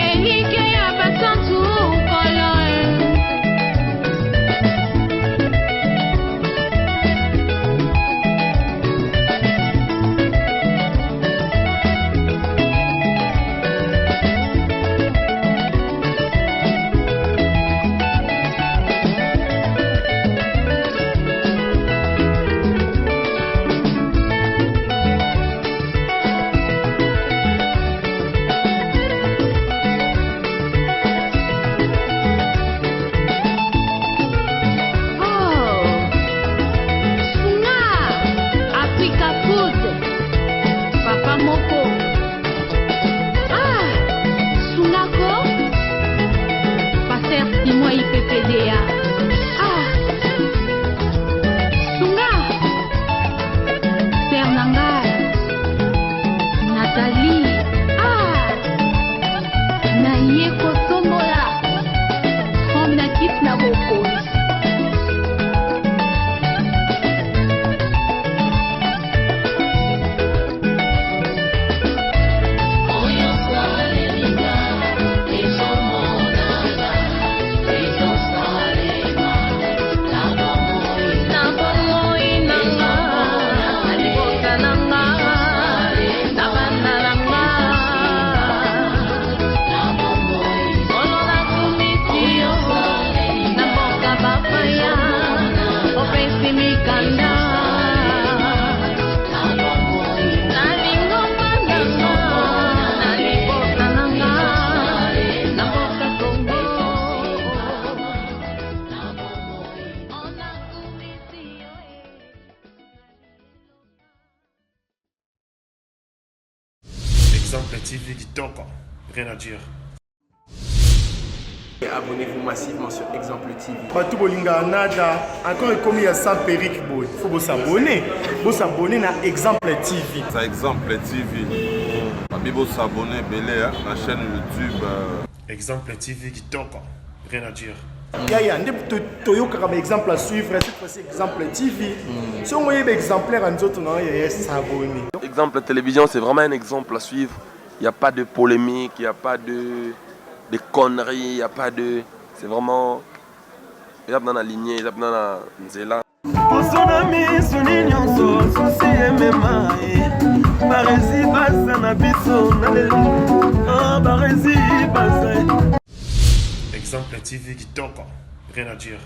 Elike ezali naye kosombola trompe na kiti na bokonzi Exemple TV Kitoko, rien à dire. Abonnez-vous massivement sur Exemple TV. Batou Bolinga Nada, encore comme il y a 100 périques, il faut vous s'abonner. Vous s'abonner à Exemple TV. C'est Exemple TV. Vous s'abonner à la chaîne YouTube. Exemple TV Kitoko, rien à dire. Il y a un exemple à suivre, cette fois-ci Exemple TV. Si on voit exemplaire en autres, il y a s'abonner. Exemple télévision, c'est vraiment un exemple à suivre. Il n'y a pas de polémique, il n'y a pas de conneries, il n'y a pas de... C'est vraiment... Il y a dans la lignée, il y a dans la nzela. Exemple TV Kitoko, rien à dire.